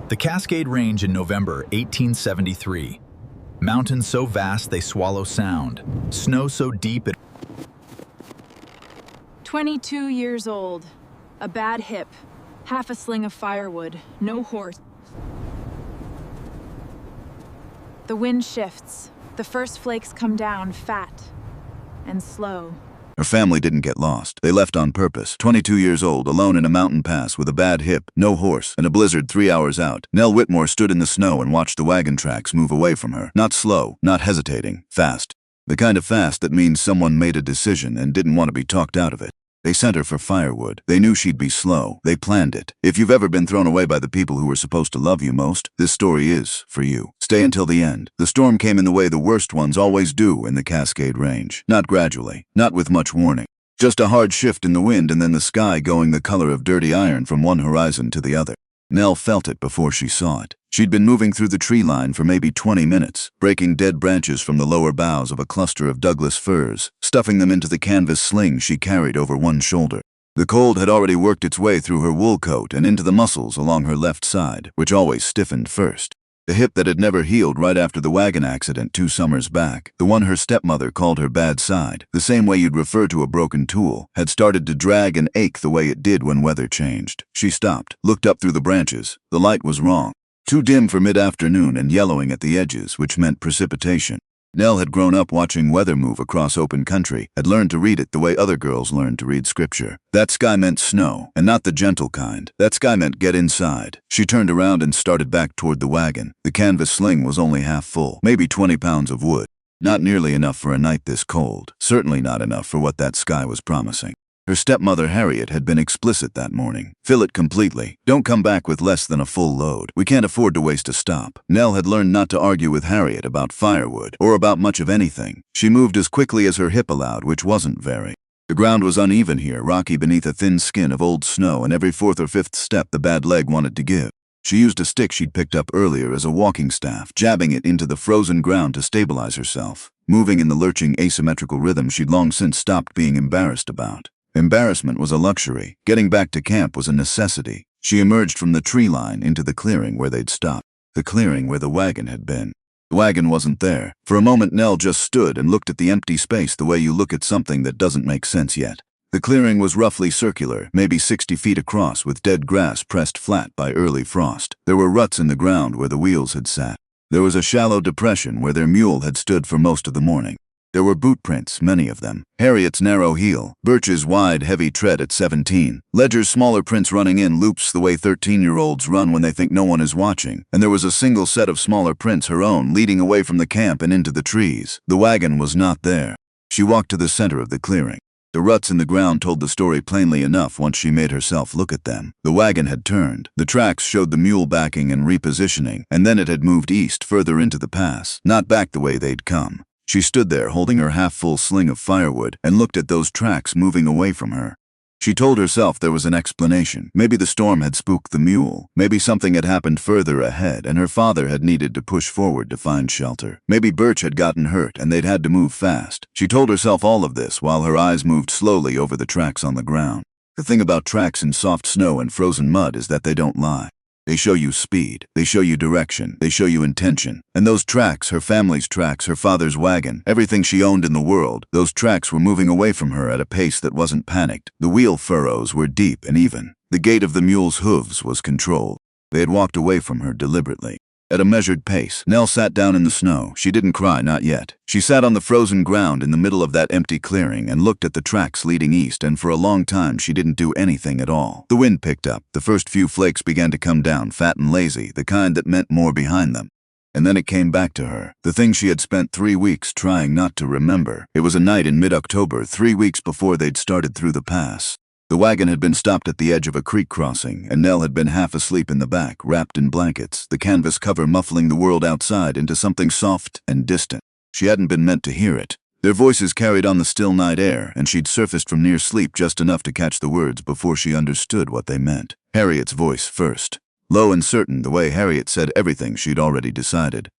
The Cascade Range in November 1873. Mountains so vast they swallow sound. Snow so deep it... 22 years old. A bad hip. Half a sling of firewood. No horse. The wind shifts. The first flakes come down fat and slow. Her family didn't get lost. They left on purpose. 22 years old, alone in a mountain pass with a bad hip, no horse, and a blizzard 3 hours out. Nell Whitmore stood in the snow and watched the wagon tracks move away from her. Not slow, not hesitating, fast. The kind of fast that means someone made a decision and didn't want to be talked out of it. They sent her for firewood. They knew she'd be slow. They planned it. If you've ever been thrown away by the people who were supposed to love you most, this story is for you. Stay until the end. The storm came in the way the worst ones always do in the Cascade Range. Not gradually, not with much warning. Just a hard shift in the wind and then the sky going the color of dirty iron from one horizon to the other. Nell felt it before she saw it. She'd been moving through the tree line for maybe 20 minutes, breaking dead branches from the lower boughs of a cluster of Douglas firs, stuffing them into the canvas sling she carried over one shoulder. The cold had already worked its way through her wool coat and into the muscles along her left side, which always stiffened first. The hip that had never healed right after the wagon accident 2 summers back, the one her stepmother called her bad side, the same way you'd refer to a broken tool, had started to drag and ache the way it did when weather changed. She stopped, looked up through the branches. The light was wrong. Too dim for mid-afternoon and yellowing at the edges, which meant precipitation. Nell had grown up watching weather move across open country, had learned to read it the way other girls learned to read scripture. That sky meant snow, and not the gentle kind. That sky meant get inside. She turned around and started back toward the wagon. The canvas sling was only half full, maybe 20 pounds of wood. Not nearly enough for a night this cold. Certainly not enough for what that sky was promising. Her stepmother Harriet had been explicit that morning. Fill it completely. Don't come back with less than a full load. We can't afford to waste a stop. Nell had learned not to argue with Harriet about firewood, or about much of anything. She moved as quickly as her hip allowed, which wasn't very. The ground was uneven here, rocky beneath a thin skin of old snow, and every 4th or 5th step the bad leg wanted to give. She used a stick she'd picked up earlier as a walking staff, jabbing it into the frozen ground to stabilize herself, moving in the lurching asymmetrical rhythm she'd long since stopped being embarrassed about. Embarrassment was a luxury. Getting back to camp was a necessity. She emerged from the tree line into the clearing where they'd stopped, the clearing where the wagon had been. The wagon wasn't there. For a moment Nell just stood and looked at the empty space the way you look at something that doesn't make sense yet. The clearing was roughly circular, maybe 60 feet across, with dead grass pressed flat by early frost. There were ruts in the ground where the wheels had sat. There was a shallow depression where their mule had stood for most of the morning. There were boot prints, many of them. Harriet's narrow heel, Birch's wide, heavy tread at 17, Ledger's smaller prints running in loops the way 13-year-olds run when they think no one is watching, and there was a single set of smaller prints, her own, leading away from the camp and into the trees. The wagon was not there. She walked to the center of the clearing. The ruts in the ground told the story plainly enough once she made herself look at them. The wagon had turned. The tracks showed the mule backing and repositioning, and then it had moved east further into the pass, not back the way they'd come. She stood there holding her half-full sling of firewood and looked at those tracks moving away from her. She told herself there was an explanation. Maybe the storm had spooked the mule. Maybe something had happened further ahead and her father had needed to push forward to find shelter. Maybe Birch had gotten hurt and they'd had to move fast. She told herself all of this while her eyes moved slowly over the tracks on the ground. The thing about tracks in soft snow and frozen mud is that they don't lie. They show you speed, they show you direction, they show you intention. And those tracks, her family's tracks, her father's wagon, everything she owned in the world, those tracks were moving away from her at a pace that wasn't panicked. The wheel furrows were deep and even. The gait of the mule's hooves was controlled. They had walked away from her deliberately. At a measured pace, Nell sat down in the snow. She didn't cry, not yet. She sat on the frozen ground in the middle of that empty clearing and looked at the tracks leading east, and for a long time she didn't do anything at all. The wind picked up. The first few flakes began to come down, fat and lazy, the kind that meant more behind them. And then it came back to her, the thing she had spent 3 weeks trying not to remember. It was a night in mid-October, 3 weeks before they'd started through the pass. The wagon had been stopped at the edge of a creek crossing, and Nell had been half asleep in the back, wrapped in blankets, the canvas cover muffling the world outside into something soft and distant. She hadn't been meant to hear it. Their voices carried on the still night air, and she'd surfaced from near sleep just enough to catch the words before she understood what they meant. Harriet's voice first. Low and certain, the way Harriet said everything she'd already decided.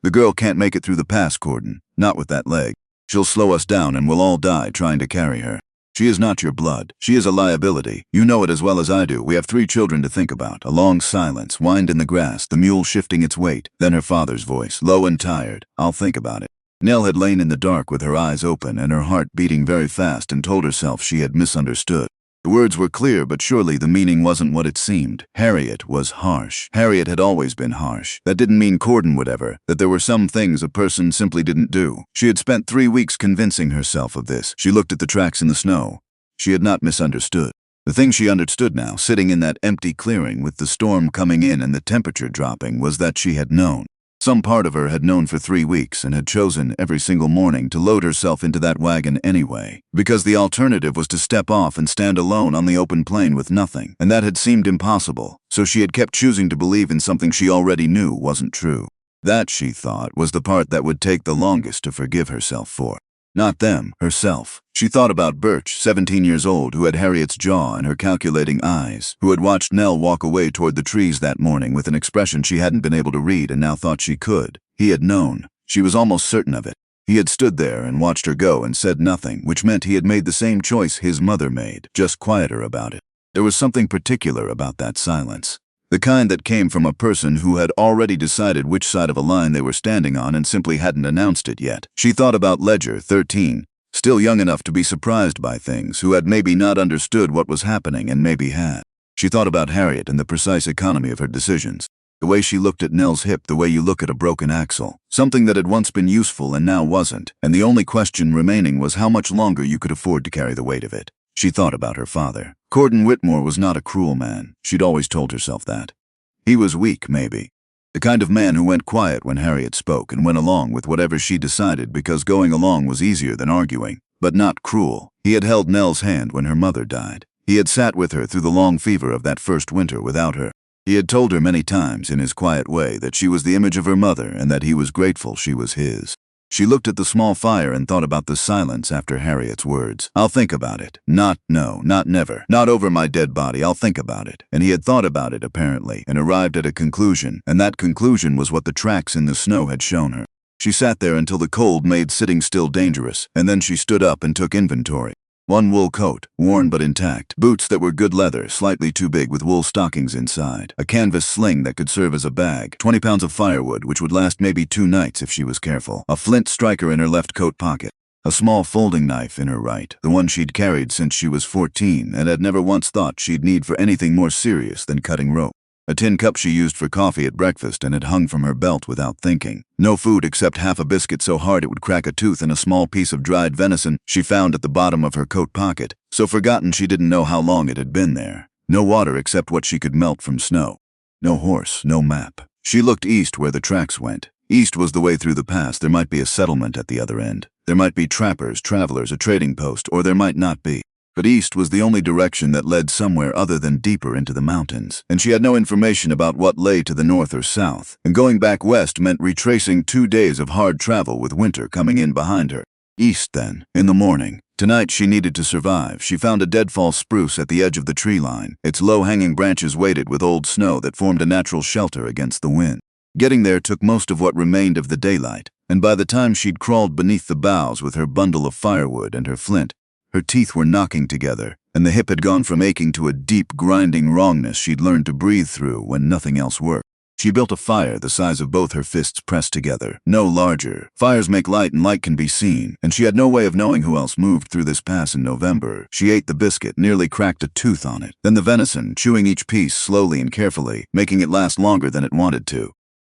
The girl can't make it through the pass, Cordon. Not with that leg. She'll slow us down and we'll all die trying to carry her. She is not your blood. She is a liability. You know it as well as I do. We have 3 children to think about. A long silence, whined in the grass, the mule shifting its weight. Then her father's voice, low and tired. I'll think about it. Nell had lain in the dark with her eyes open and her heart beating very fast and told herself she had misunderstood. The words were clear, but surely the meaning wasn't what it seemed. Harriet was harsh. Harriet had always been harsh. That didn't mean Corden would ever, that there were some things a person simply didn't do. She had spent 3 weeks convincing herself of this. She looked at the tracks in the snow. She had not misunderstood. The thing she understood now, sitting in that empty clearing with the storm coming in and the temperature dropping, was that she had known. Some part of her had known for 3 weeks and had chosen every single morning to load herself into that wagon anyway, because the alternative was to step off and stand alone on the open plain with nothing, and that had seemed impossible, so she had kept choosing to believe in something she already knew wasn't true. That, she thought, was the part that would take the longest to forgive herself for. Not them, herself. She thought about Birch, 17 years old, who had Harriet's jaw and her calculating eyes, who had watched Nell walk away toward the trees that morning with an expression she hadn't been able to read and now thought she could. He had known. She was almost certain of it. He had stood there and watched her go and said nothing, which meant he had made the same choice his mother made, just quieter about it. There was something particular about that silence. The kind that came from a person who had already decided which side of a line they were standing on and simply hadn't announced it yet. She thought about Ledger, 13, still young enough to be surprised by things, who had maybe not understood what was happening and maybe had. She thought about Harriet and the precise economy of her decisions. The way she looked at Nell's hip, the way you look at a broken axle. Something that had once been useful and now wasn't, and the only question remaining was how much longer you could afford to carry the weight of it. She thought about her father. Corden Whitmore was not a cruel man. She'd always told herself that. He was weak, maybe. The kind of man who went quiet when Harriet spoke and went along with whatever she decided because going along was easier than arguing. But not cruel. He had held Nell's hand when her mother died. He had sat with her through the long fever of that first winter without her. He had told her many times in his quiet way that she was the image of her mother and that he was grateful she was his. She looked at the small fire and thought about the silence after Harriet's words. I'll think about it. Not no, not never. Not over my dead body. I'll think about it. And he had thought about it, apparently, and arrived at a conclusion, and that conclusion was what the tracks in the snow had shown her. She sat there until the cold made sitting still dangerous, and then she stood up and took inventory. 1 wool coat, worn but intact. Boots that were good leather, slightly too big with wool stockings inside. A canvas sling that could serve as a bag. 20 pounds of firewood, which would last maybe 2 nights if she was careful. A flint striker in her left coat pocket. A small folding knife in her right, the one she'd carried since she was 14 and had never once thought she'd need for anything more serious than cutting rope. A tin cup she used for coffee at breakfast and had hung from her belt without thinking. No food except half a biscuit so hard it would crack a tooth and a small piece of dried venison she found at the bottom of her coat pocket, so forgotten she didn't know how long it had been there. No water except what she could melt from snow. No horse, no map. She looked east where the tracks went. East was the way through the pass. There might be a settlement at the other end. There might be trappers, travelers, a trading post, or there might not be. But east was the only direction that led somewhere other than deeper into the mountains, and she had no information about what lay to the north or south, and going back west meant retracing 2 days of hard travel with winter coming in behind her. East, then, in the morning. Tonight she needed to survive. She found a deadfall spruce at the edge of the tree line, its low-hanging branches weighted with old snow that formed a natural shelter against the wind. Getting there took most of what remained of the daylight, and by the time she'd crawled beneath the boughs with her bundle of firewood and her flint, her teeth were knocking together, and the hip had gone from aching to a deep, grinding wrongness she'd learned to breathe through when nothing else worked. She built a fire the size of both her fists pressed together, no larger. Fires make light and light can be seen, and she had no way of knowing who else moved through this pass in November. She ate the biscuit, nearly cracked a tooth on it, then the venison, chewing each piece slowly and carefully, making it last longer than it wanted to.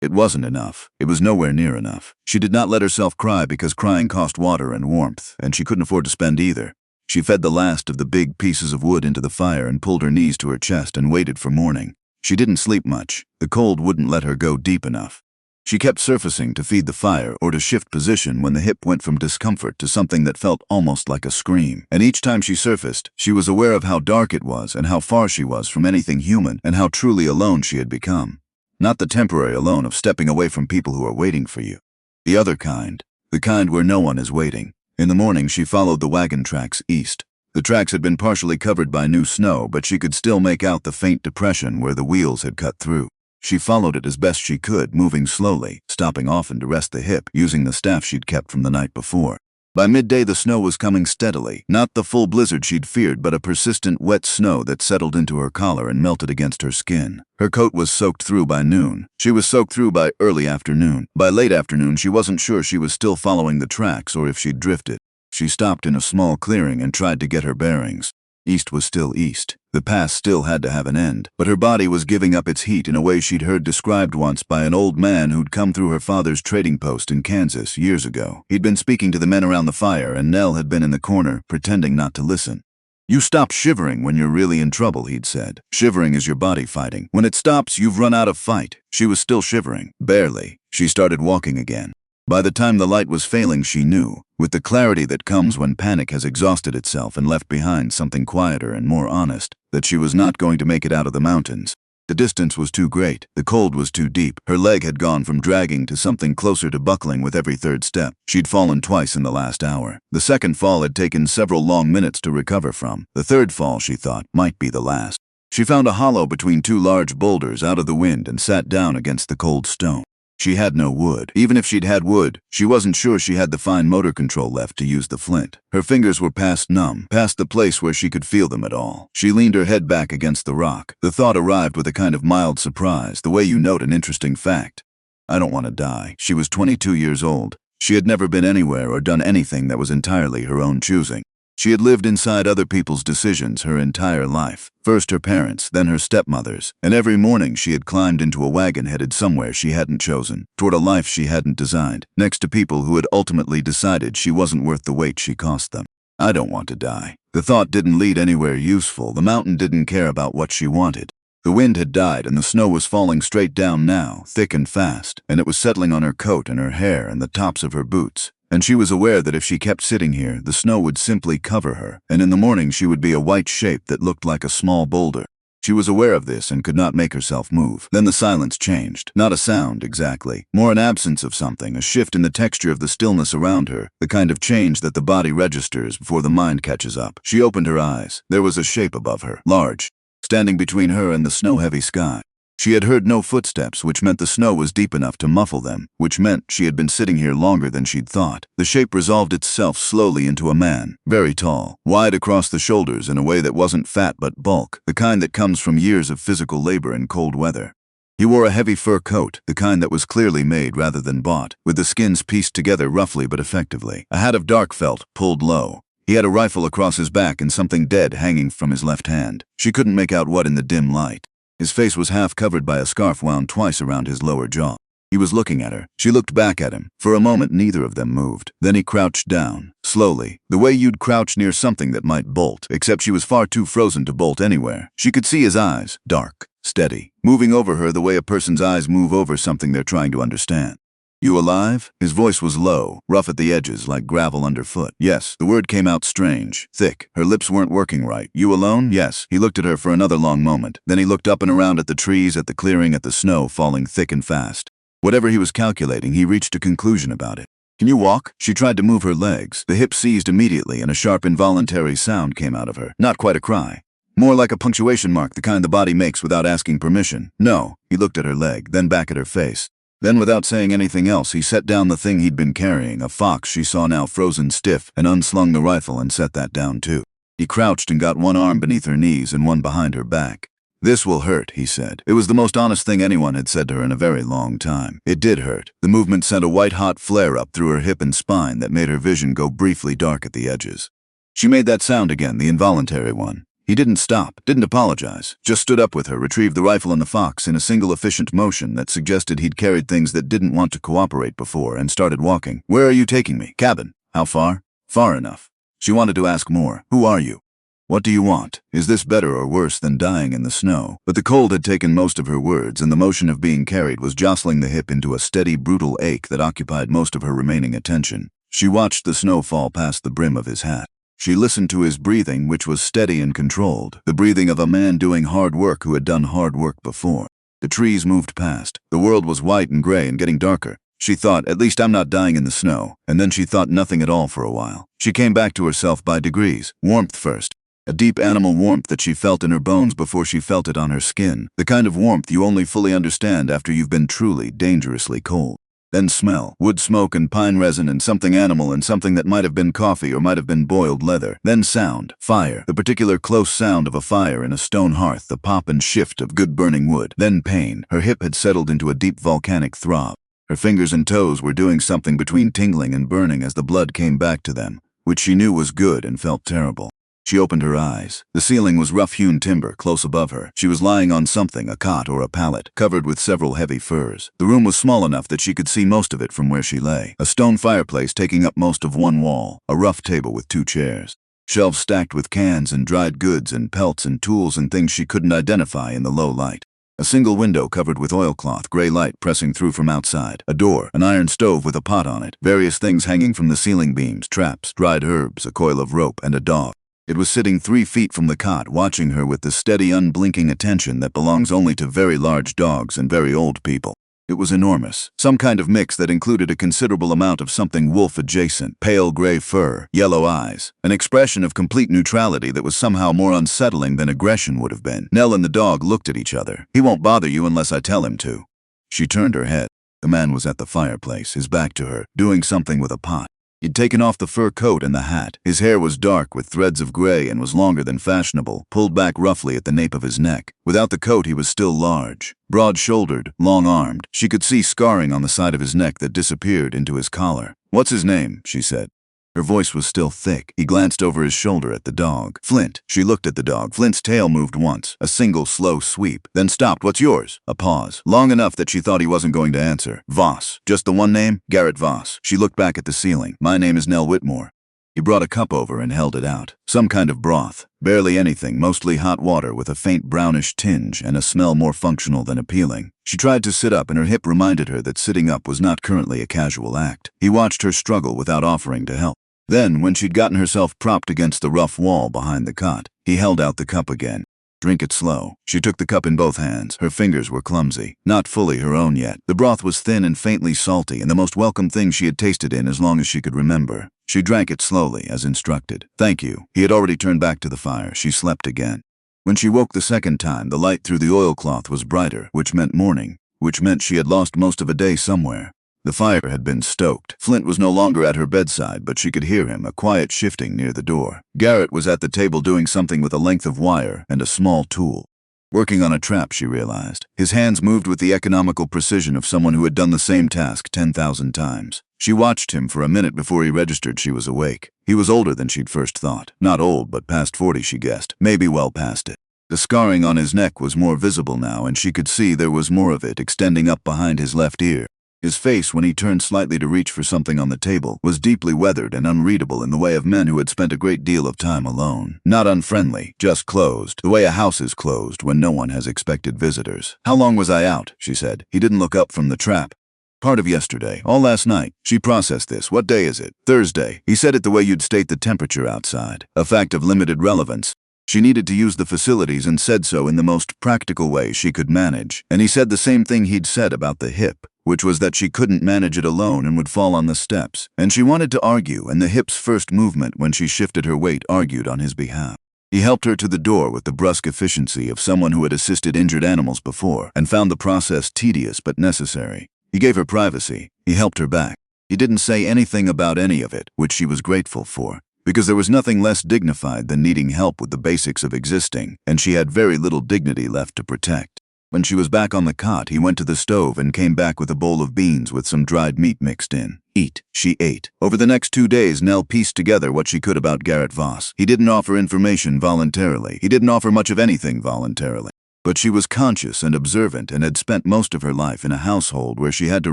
It wasn't enough. It was nowhere near enough. She did not let herself cry because crying cost water and warmth, and she couldn't afford to spend either. She fed the last of the big pieces of wood into the fire and pulled her knees to her chest and waited for morning. She didn't sleep much. The cold wouldn't let her go deep enough. She kept surfacing to feed the fire or to shift position when the hip went from discomfort to something that felt almost like a scream. And each time she surfaced, she was aware of how dark it was and how far she was from anything human and how truly alone she had become. Not the temporary alone of stepping away from people who are waiting for you. The other kind. The kind where no one is waiting. In the morning, she followed the wagon tracks east. The tracks had been partially covered by new snow, but she could still make out the faint depression where the wheels had cut through. She followed it as best she could, moving slowly, stopping often to rest the hip, using the staff she'd kept from the night before. By midday, the snow was coming steadily, not the full blizzard she'd feared, but a persistent wet snow that settled into her collar and melted against her skin. Her coat was soaked through by noon. She was soaked through by early afternoon. By late afternoon, she wasn't sure she was still following the tracks or if she'd drifted. She stopped in a small clearing and tried to get her bearings. East was still east. The pass still had to have an end, but her body was giving up its heat in a way she'd heard described once by an old man who'd come through her father's trading post in Kansas years ago. He'd been speaking to the men around the fire, and Nell had been in the corner, pretending not to listen. "You stop shivering when you're really in trouble," he'd said. "Shivering is your body fighting. When it stops, you've run out of fight." She was still shivering. Barely. She started walking again. By the time the light was failing, she knew, with the clarity that comes when panic has exhausted itself and left behind something quieter and more honest, that she was not going to make it out of the mountains. The distance was too great. The cold was too deep. Her leg had gone from dragging to something closer to buckling with every third step. She'd fallen twice in the last hour. The second fall had taken several long minutes to recover from. The third fall, she thought, might be the last. She found a hollow between two large boulders out of the wind and sat down against the cold stone. She had no wood. Even if she'd had wood, she wasn't sure she had the fine motor control left to use the flint. Her fingers were past numb, past the place where she could feel them at all. She leaned her head back against the rock. The thought arrived with a kind of mild surprise, the way you note an interesting fact. I don't want to die. She was 22 years old. She had never been anywhere or done anything that was entirely her own choosing. She had lived inside other people's decisions her entire life. First her parents, then her stepmother's, and every morning she had climbed into a wagon headed somewhere she hadn't chosen, toward a life she hadn't designed, next to people who had ultimately decided she wasn't worth the weight she cost them. I don't want to die. The thought didn't lead anywhere useful. The mountain didn't care about what she wanted. The wind had died and the snow was falling straight down now, thick and fast, and it was settling on her coat and her hair and the tops of her boots. And she was aware that if she kept sitting here, the snow would simply cover her, and in the morning she would be a white shape that looked like a small boulder. She was aware of this and could not make herself move. Then the silence changed. Not a sound, exactly. More an absence of something, a shift in the texture of the stillness around her, the kind of change that the body registers before the mind catches up. She opened her eyes. There was a shape above her, large, standing between her and the snow-heavy sky. She had heard no footsteps, which meant the snow was deep enough to muffle them, which meant she had been sitting here longer than she'd thought. The shape resolved itself slowly into a man, very tall, wide across the shoulders in a way that wasn't fat but bulk, the kind that comes from years of physical labor in cold weather. He wore a heavy fur coat, the kind that was clearly made rather than bought, with the skins pieced together roughly but effectively. A hat of dark felt, pulled low. He had a rifle across his back and something dead hanging from his left hand. She couldn't make out what in the dim light. His face was half covered by a scarf wound twice around his lower jaw. He was looking at her. She looked back at him. For a moment, neither of them moved. Then he crouched down, slowly, the way you'd crouch near something that might bolt, except she was far too frozen to bolt anywhere. She could see his eyes, dark, steady, moving over her the way a person's eyes move over something they're trying to understand. "You alive?" His voice was low, rough at the edges, like gravel underfoot. Yes, the word came out strange, thick. Her lips weren't working right. "You alone?" "Yes." He looked at her for another long moment. Then he looked up and around at the trees, at the clearing, at the snow falling thick and fast. Whatever he was calculating, he reached a conclusion about it. "Can you walk?" She tried to move her legs. The hip seized immediately and a sharp involuntary sound came out of her. Not quite a cry. More like a punctuation mark, the kind the body makes without asking permission. "No." He looked at her leg, then back at her face. Then, without saying anything else, he set down the thing he'd been carrying, a fox she saw now frozen stiff, and unslung the rifle and set that down too. He crouched and got one arm beneath her knees and one behind her back. "This will hurt," he said. It was the most honest thing anyone had said to her in a very long time. It did hurt. The movement sent a white-hot flare up through her hip and spine that made her vision go briefly dark at the edges. She made that sound again, the involuntary one. He didn't stop, didn't apologize, just stood up with her, retrieved the rifle and the fox in a single efficient motion that suggested he'd carried things that didn't want to cooperate before, and started walking. "Where are you taking me?" "Cabin." "How far?" "Far enough." She wanted to ask more. "Who are you? What do you want? Is this better or worse than dying in the snow?" But the cold had taken most of her words, and the motion of being carried was jostling the hip into a steady, brutal ache that occupied most of her remaining attention. She watched the snow fall past the brim of his hat. She listened to his breathing, which was steady and controlled, the breathing of a man doing hard work who had done hard work before. The trees moved past. The world was white and gray and getting darker. She thought, "At least I'm not dying in the snow." And then she thought nothing at all for a while. She came back to herself by degrees. Warmth first. A deep animal warmth that she felt in her bones before she felt it on her skin. The kind of warmth you only fully understand after you've been truly, dangerously cold. Then smell, wood smoke and pine resin and something animal and something that might have been coffee or might have been boiled leather. Then sound, fire, the particular close sound of a fire in a stone hearth, the pop and shift of good burning wood. Then pain, her hip had settled into a deep volcanic throb. Her fingers and toes were doing something between tingling and burning as the blood came back to them, which she knew was good and felt terrible. She opened her eyes. The ceiling was rough-hewn timber close above her. She was lying on something, a cot or a pallet, covered with several heavy furs. The room was small enough that she could see most of it from where she lay. A stone fireplace taking up most of one wall, a rough table with 2 chairs. Shelves stacked with cans and dried goods and pelts and tools and things she couldn't identify in the low light. A single window covered with oilcloth, gray light pressing through from outside. A door, an iron stove with a pot on it, various things hanging from the ceiling beams, traps, dried herbs, a coil of rope, and a dog. It was sitting 3 feet from the cot, watching her with the steady, unblinking attention that belongs only to very large dogs and very old people. It was enormous, some kind of mix that included a considerable amount of something wolf-adjacent, pale gray fur, yellow eyes, an expression of complete neutrality that was somehow more unsettling than aggression would have been. Nell and the dog looked at each other. "He won't bother you unless I tell him to." She turned her head. The man was at the fireplace, his back to her, doing something with a pot. He'd taken off the fur coat and the hat. His hair was dark with threads of gray and was longer than fashionable, pulled back roughly at the nape of his neck. Without the coat he was still large, broad-shouldered, long-armed. She could see scarring on the side of his neck that disappeared into his collar. "What's his name?" she said. Her voice was still thick. He glanced over his shoulder at the dog. "Flint." She looked at the dog. Flint's tail moved once, a single slow sweep, then stopped. "What's yours?" A pause, long enough that she thought he wasn't going to answer. "Voss." "Just the one name?" "Garrett Voss." She looked back at the ceiling. "My name is Nell Whitmore." He brought a cup over and held it out. Some kind of broth. Barely anything, mostly hot water with a faint brownish tinge and a smell more functional than appealing. She tried to sit up and her hip reminded her that sitting up was not currently a casual act. He watched her struggle without offering to help. Then, when she'd gotten herself propped against the rough wall behind the cot, he held out the cup again. "Drink it slow." She took the cup in both hands. Her fingers were clumsy, not fully her own yet. The broth was thin and faintly salty and the most welcome thing she had tasted in as long as she could remember. She drank it slowly, as instructed. "Thank you." He had already turned back to the fire. She slept again. When she woke the second time, the light through the oilcloth was brighter, which meant morning, which meant she had lost most of a day somewhere. The fire had been stoked. Flint was no longer at her bedside, but she could hear him, a quiet shifting near the door. Garrett was at the table doing something with a length of wire and a small tool. Working on a trap, she realized. His hands moved with the economical precision of someone who had done the same task 10,000 times. She watched him for a minute before he registered she was awake. He was older than she'd first thought. Not old, but past 40, she guessed. Maybe well past it. The scarring on his neck was more visible now, and she could see there was more of it extending up behind his left ear. His face, when he turned slightly to reach for something on the table, was deeply weathered and unreadable in the way of men who had spent a great deal of time alone. Not unfriendly, just closed, the way a house is closed when no one has expected visitors. "How long was I out?" she said. He didn't look up from the trap. "Part of yesterday, all last night." She processed this. "What day is it?" "Thursday." He said it the way you'd state the temperature outside, a fact of limited relevance. She needed to use the facilities and said so in the most practical way she could manage. And he said the same thing he'd said about the hip, which was that she couldn't manage it alone and would fall on the steps. And she wanted to argue, and the hip's first movement when she shifted her weight argued on his behalf. He helped her to the door with the brusque efficiency of someone who had assisted injured animals before and found the process tedious but necessary. He gave her privacy. He helped her back. He didn't say anything about any of it, which she was grateful for, because there was nothing less dignified than needing help with the basics of existing, and she had very little dignity left to protect. When she was back on the cot, he went to the stove and came back with a bowl of beans with some dried meat mixed in. "Eat." She ate. Over the next 2 days, Nell pieced together what she could about Garrett Voss. He didn't offer information voluntarily. He didn't offer much of anything voluntarily. But she was conscious and observant and had spent most of her life in a household where she had to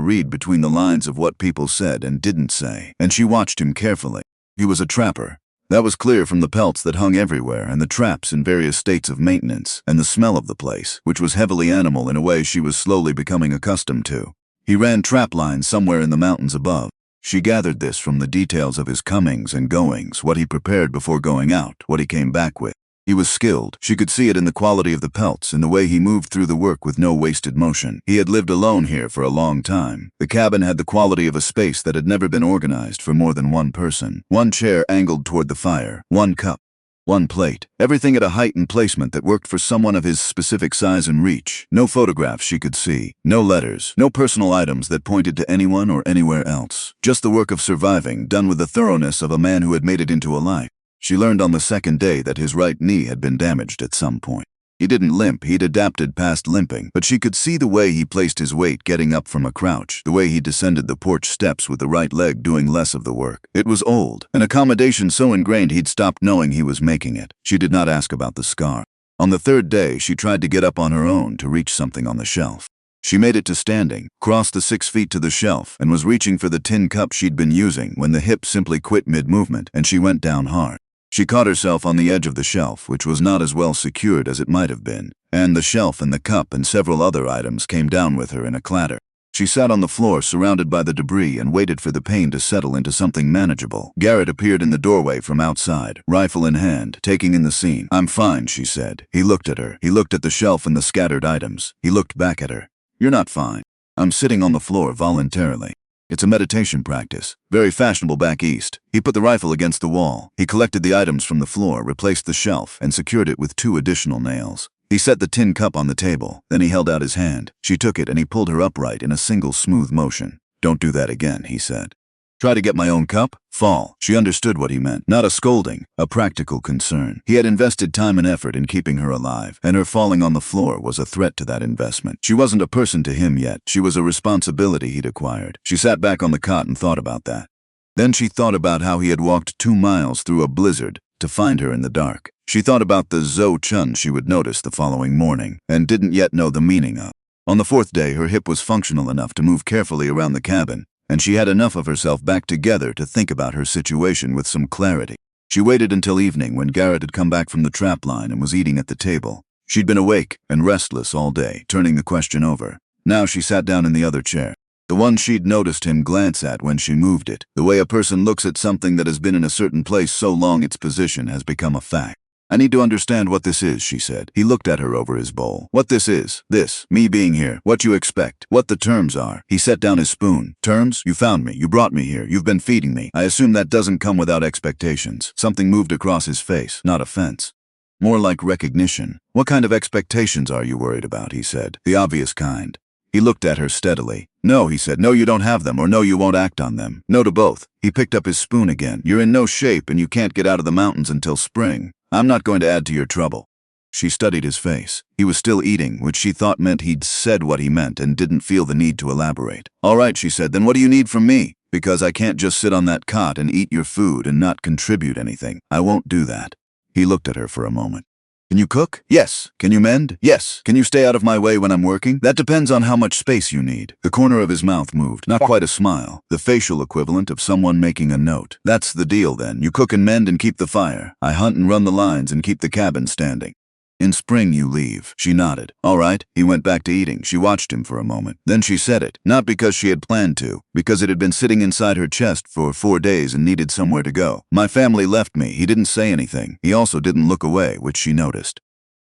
read between the lines of what people said and didn't say, and she watched him carefully. He was a trapper. That was clear from the pelts that hung everywhere and the traps in various states of maintenance and the smell of the place, which was heavily animal in a way she was slowly becoming accustomed to. He ran trap lines somewhere in the mountains above. She gathered this from the details of his comings and goings, what he prepared before going out, what he came back with. He was skilled. She could see it in the quality of the pelts, in the way he moved through the work with no wasted motion. He had lived alone here for a long time. The cabin had the quality of a space that had never been organized for more than one person. One chair angled toward the fire, one cup. One plate. Everything at a height and placement that worked for someone of his specific size and reach. No photographs she could see. No letters. No personal items that pointed to anyone or anywhere else. Just the work of surviving, done with the thoroughness of a man who had made it into a life. She learned on the second day that his right knee had been damaged at some point. He didn't limp, he'd adapted past limping, but she could see the way he placed his weight getting up from a crouch, the way he descended the porch steps with the right leg doing less of the work. It was old, an accommodation so ingrained he'd stopped knowing he was making it. She did not ask about the scar. On the third day, she tried to get up on her own to reach something on the shelf. She made it to standing, crossed the 6 feet to the shelf, and was reaching for the tin cup she'd been using when the hip simply quit mid-movement, and she went down hard. She caught herself on the edge of the shelf, which was not as well secured as it might have been, and the shelf and the cup and several other items came down with her in a clatter. She sat on the floor surrounded by the debris and waited for the pain to settle into something manageable. Garrett appeared in the doorway from outside, rifle in hand, taking in the scene. "I'm fine," she said. He looked at her. He looked at the shelf and the scattered items. He looked back at her. "You're not fine." "I'm sitting on the floor voluntarily. It's a meditation practice, very fashionable back east." He put the rifle against the wall. He collected the items from the floor, replaced the shelf, and secured it with 2 additional nails. He set the tin cup on the table. Then he held out his hand. She took it and he pulled her upright in a single smooth motion. "Don't do that again," he said. "Try to get my own cup? Fall." She understood what he meant. Not a scolding, a practical concern. He had invested time and effort in keeping her alive, and her falling on the floor was a threat to that investment. She wasn't a person to him yet. She was a responsibility he'd acquired. She sat back on the cot and thought about that. Then she thought about how he had walked 2 miles through a blizzard to find her in the dark. She thought about the Zo Chun she would notice the following morning, and didn't yet know the meaning of. On the 4th day, her hip was functional enough to move carefully around the cabin, and she had enough of herself back together to think about her situation with some clarity. She waited until evening when Garrett had come back from the trap line and was eating at the table. She'd been awake and restless all day, turning the question over. Now she sat down in the other chair, the one she'd noticed him glance at when she moved it, the way a person looks at something that has been in a certain place so long its position has become a fact. "I need to understand what this is," she said. He looked at her over his bowl. "What this is. This. Me being here. What you expect. What the terms are." He set down his spoon. "Terms? You found me. You brought me here. You've been feeding me. I assume that doesn't come without expectations." Something moved across his face. Not offense. More like recognition. "What kind of expectations are you worried about?" he said. "The obvious kind." He looked at her steadily. "No," he said. "No, you don't have them, or no, you won't act on them. No to both." He picked up his spoon again. "You're in no shape, and you can't get out of the mountains until spring. I'm not going to add to your trouble." She studied his face. He was still eating, which she thought meant he'd said what he meant and didn't feel the need to elaborate. "All right," she said. "Then what do you need from me? Because I can't just sit on that cot and eat your food and not contribute anything. I won't do that." He looked at her for a moment. "Can you cook?" "Yes." "Can you mend?" "Yes." "Can you stay out of my way when I'm working?" "That depends on how much space you need." The corner of his mouth moved, not quite a smile, the facial equivalent of someone making a note. "That's the deal then. You cook and mend and keep the fire. I hunt and run the lines and keep the cabin standing. In spring you leave." She nodded. "All right." He went back to eating. She watched him for a moment. Then she said it, not because she had planned to, because it had been sitting inside her chest for 4 days and needed somewhere to go. "My family left me." He didn't say anything. He also didn't look away, which she noticed.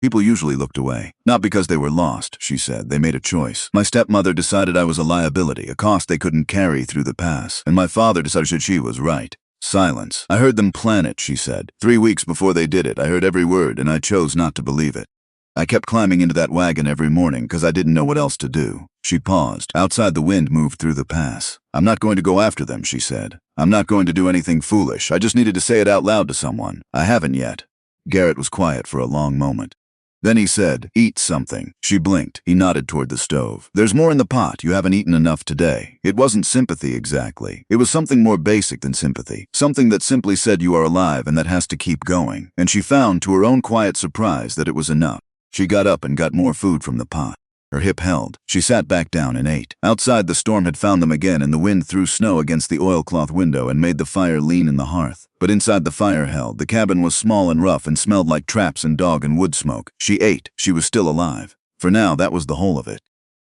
People usually looked away. "Not because they were lost," she said. "They made a choice. My stepmother decided I was a liability, a cost they couldn't carry through the pass, and my father decided she was right." Silence. "I heard them plan it," she said. 3 weeks before they did it, I heard every word, and I chose not to believe it. I kept climbing into that wagon every morning because I didn't know what else to do." She paused. Outside, the wind moved through the pass. "I'm not going to go after them," she said. "I'm not going to do anything foolish. I just needed to say it out loud to someone. I haven't yet." Garrett was quiet for a long moment. Then he said, "Eat something." She blinked. He nodded toward the stove. "There's more in the pot. You haven't eaten enough today." It wasn't sympathy exactly. It was something more basic than sympathy. Something that simply said you are alive and that has to keep going. And she found, to her own quiet surprise, that it was enough. She got up and got more food from the pot. Her hip held. She sat back down and ate. Outside, the storm had found them again, and the wind threw snow against the oilcloth window and made the fire lean in the hearth. But inside the fire held. The cabin was small and rough and smelled like traps and dog and wood smoke. She ate. She was still alive. For now, that was the whole of it.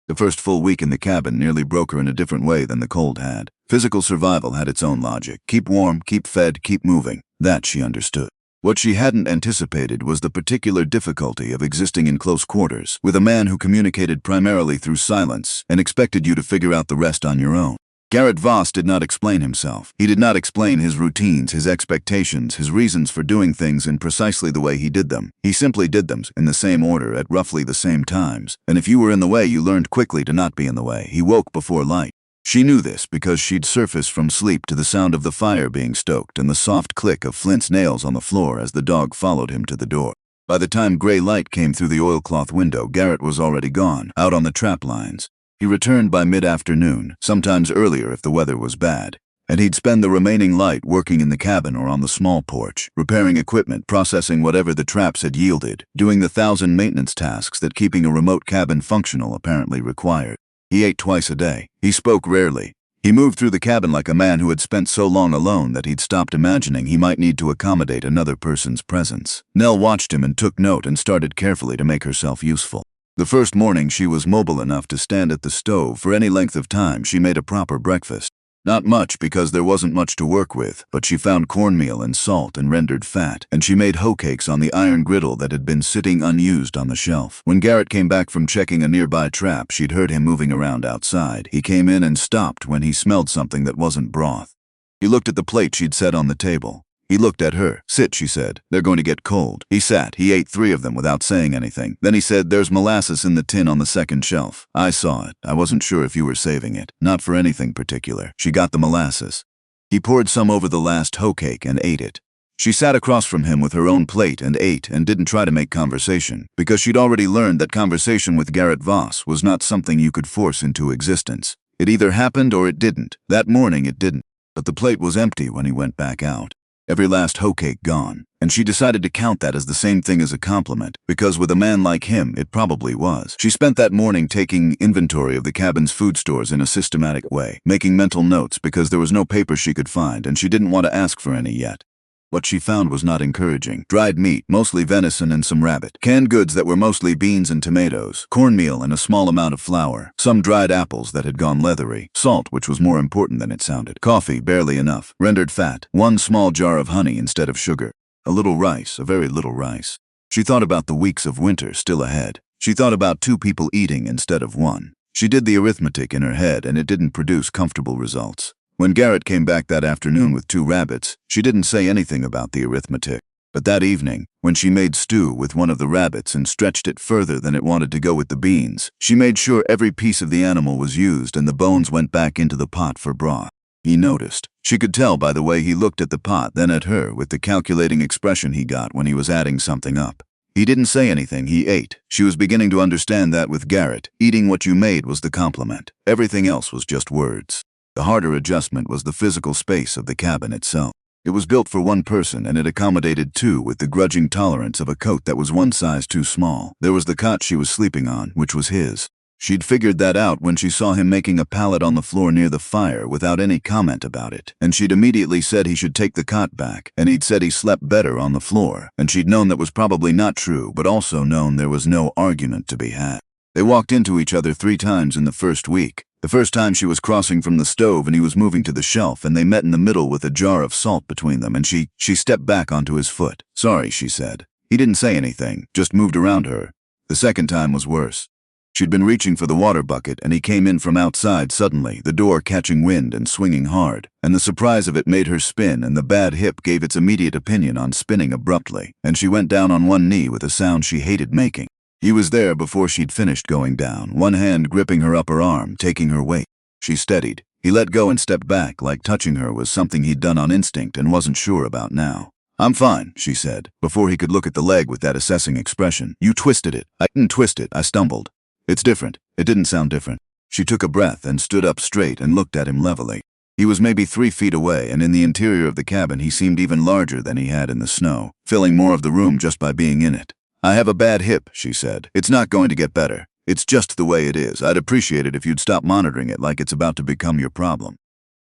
The first full week in the cabin nearly broke her in a different way than the cold had. Physical survival had its own logic. Keep warm, keep fed, keep moving. That she understood. What she hadn't anticipated was the particular difficulty of existing in close quarters with a man who communicated primarily through silence and expected you to figure out the rest on your own. Garrett Voss did not explain himself. He did not explain his routines, his expectations, his reasons for doing things in precisely the way he did them. He simply did them in the same order at roughly the same times. And if you were in the way, you learned quickly to not be in the way. He woke before light. She knew this because she'd surfaced from sleep to the sound of the fire being stoked and the soft click of Flint's nails on the floor as the dog followed him to the door. By the time gray light came through the oilcloth window, Garrett was already gone, out on the trap lines. He returned by mid-afternoon, sometimes earlier if the weather was bad, and he'd spend the remaining light working in the cabin or on the small porch, repairing equipment, processing whatever the traps had yielded, doing the 1,000 maintenance tasks that keeping a remote cabin functional apparently required. He ate twice a day. He spoke rarely. He moved through the cabin like a man who had spent so long alone that he'd stopped imagining he might need to accommodate another person's presence. Nell watched him and took note and started carefully to make herself useful. The first morning she was mobile enough to stand at the stove for any length of time. She made a proper breakfast. Not much because there wasn't much to work with, but she found cornmeal and salt and rendered fat, and she made hoe cakes on the iron griddle that had been sitting unused on the shelf. When Garrett came back from checking a nearby trap, she'd heard him moving around outside. He came in and stopped when he smelled something that wasn't broth. He looked at the plate she'd set on the table. He looked at her. "Sit," she said. "They're going to get cold." He sat. He ate 3 of them without saying anything. Then he said, "There's molasses in the tin on the second shelf. I saw it. I wasn't sure if you were saving it. Not for anything particular." She got the molasses. He poured some over the last hoe cake and ate it. She sat across from him with her own plate and ate and didn't try to make conversation, because she'd already learned that conversation with Garrett Voss was not something you could force into existence. It either happened or it didn't. That morning it didn't. But the plate was empty when he went back out. Every last hoe cake gone, and she decided to count that as the same thing as a compliment, because with a man like him, it probably was. She spent that morning taking inventory of the cabin's food stores in a systematic way, making mental notes because there was no paper she could find, and she didn't want to ask for any yet. What she found was not encouraging. Dried meat, mostly venison and some rabbit. Canned goods that were mostly beans and tomatoes. Cornmeal and a small amount of flour. Some dried apples that had gone leathery. Salt, which was more important than it sounded. Coffee, barely enough. Rendered fat. 1 small jar of honey instead of sugar. A little rice, a very little rice. She thought about the weeks of winter still ahead. She thought about 2 people eating instead of 1. She did the arithmetic in her head, and it didn't produce comfortable results. When Garrett came back that afternoon with 2 rabbits, she didn't say anything about the arithmetic. But that evening, when she made stew with one of the rabbits and stretched it further than it wanted to go with the beans, she made sure every piece of the animal was used and the bones went back into the pot for broth. He noticed. She could tell by the way he looked at the pot, then at her, with the calculating expression he got when he was adding something up. He didn't say anything, he ate. She was beginning to understand that with Garrett, eating what you made was the compliment. Everything else was just words. The harder adjustment was the physical space of the cabin itself. It was built for 1 person, and it accommodated 2 with the grudging tolerance of a coat that was 1 size too small. There was the cot she was sleeping on, which was his. She'd figured that out when she saw him making a pallet on the floor near the fire without any comment about it, and she'd immediately said he should take the cot back, and he'd said he slept better on the floor, and she'd known that was probably not true, but also known there was no argument to be had. They walked into each other 3 times in the first week. The first time she was crossing from the stove and he was moving to the shelf, and they met in the middle with a jar of salt between them, and she stepped back onto his foot. "Sorry," she said. He didn't say anything, just moved around her. The second time was worse. She'd been reaching for the water bucket, and he came in from outside suddenly, the door catching wind and swinging hard, and the surprise of it made her spin, and the bad hip gave its immediate opinion on spinning abruptly, and she went down on 1 knee with a sound she hated making. He was there before she'd finished going down, 1 hand gripping her upper arm, taking her weight. She steadied. He let go and stepped back, like touching her was something he'd done on instinct and wasn't sure about now. "I'm fine," she said, before he could look at the leg with that assessing expression. "You twisted it." "I didn't twist it, I stumbled." "It's different." It didn't sound different. She took a breath and stood up straight and looked at him levelly. He was maybe 3 feet away, and in the interior of the cabin he seemed even larger than he had in the snow, filling more of the room just by being in it. "I have a bad hip," she said. "It's not going to get better. It's just the way it is. I'd appreciate it if you'd stop monitoring it like it's about to become your problem."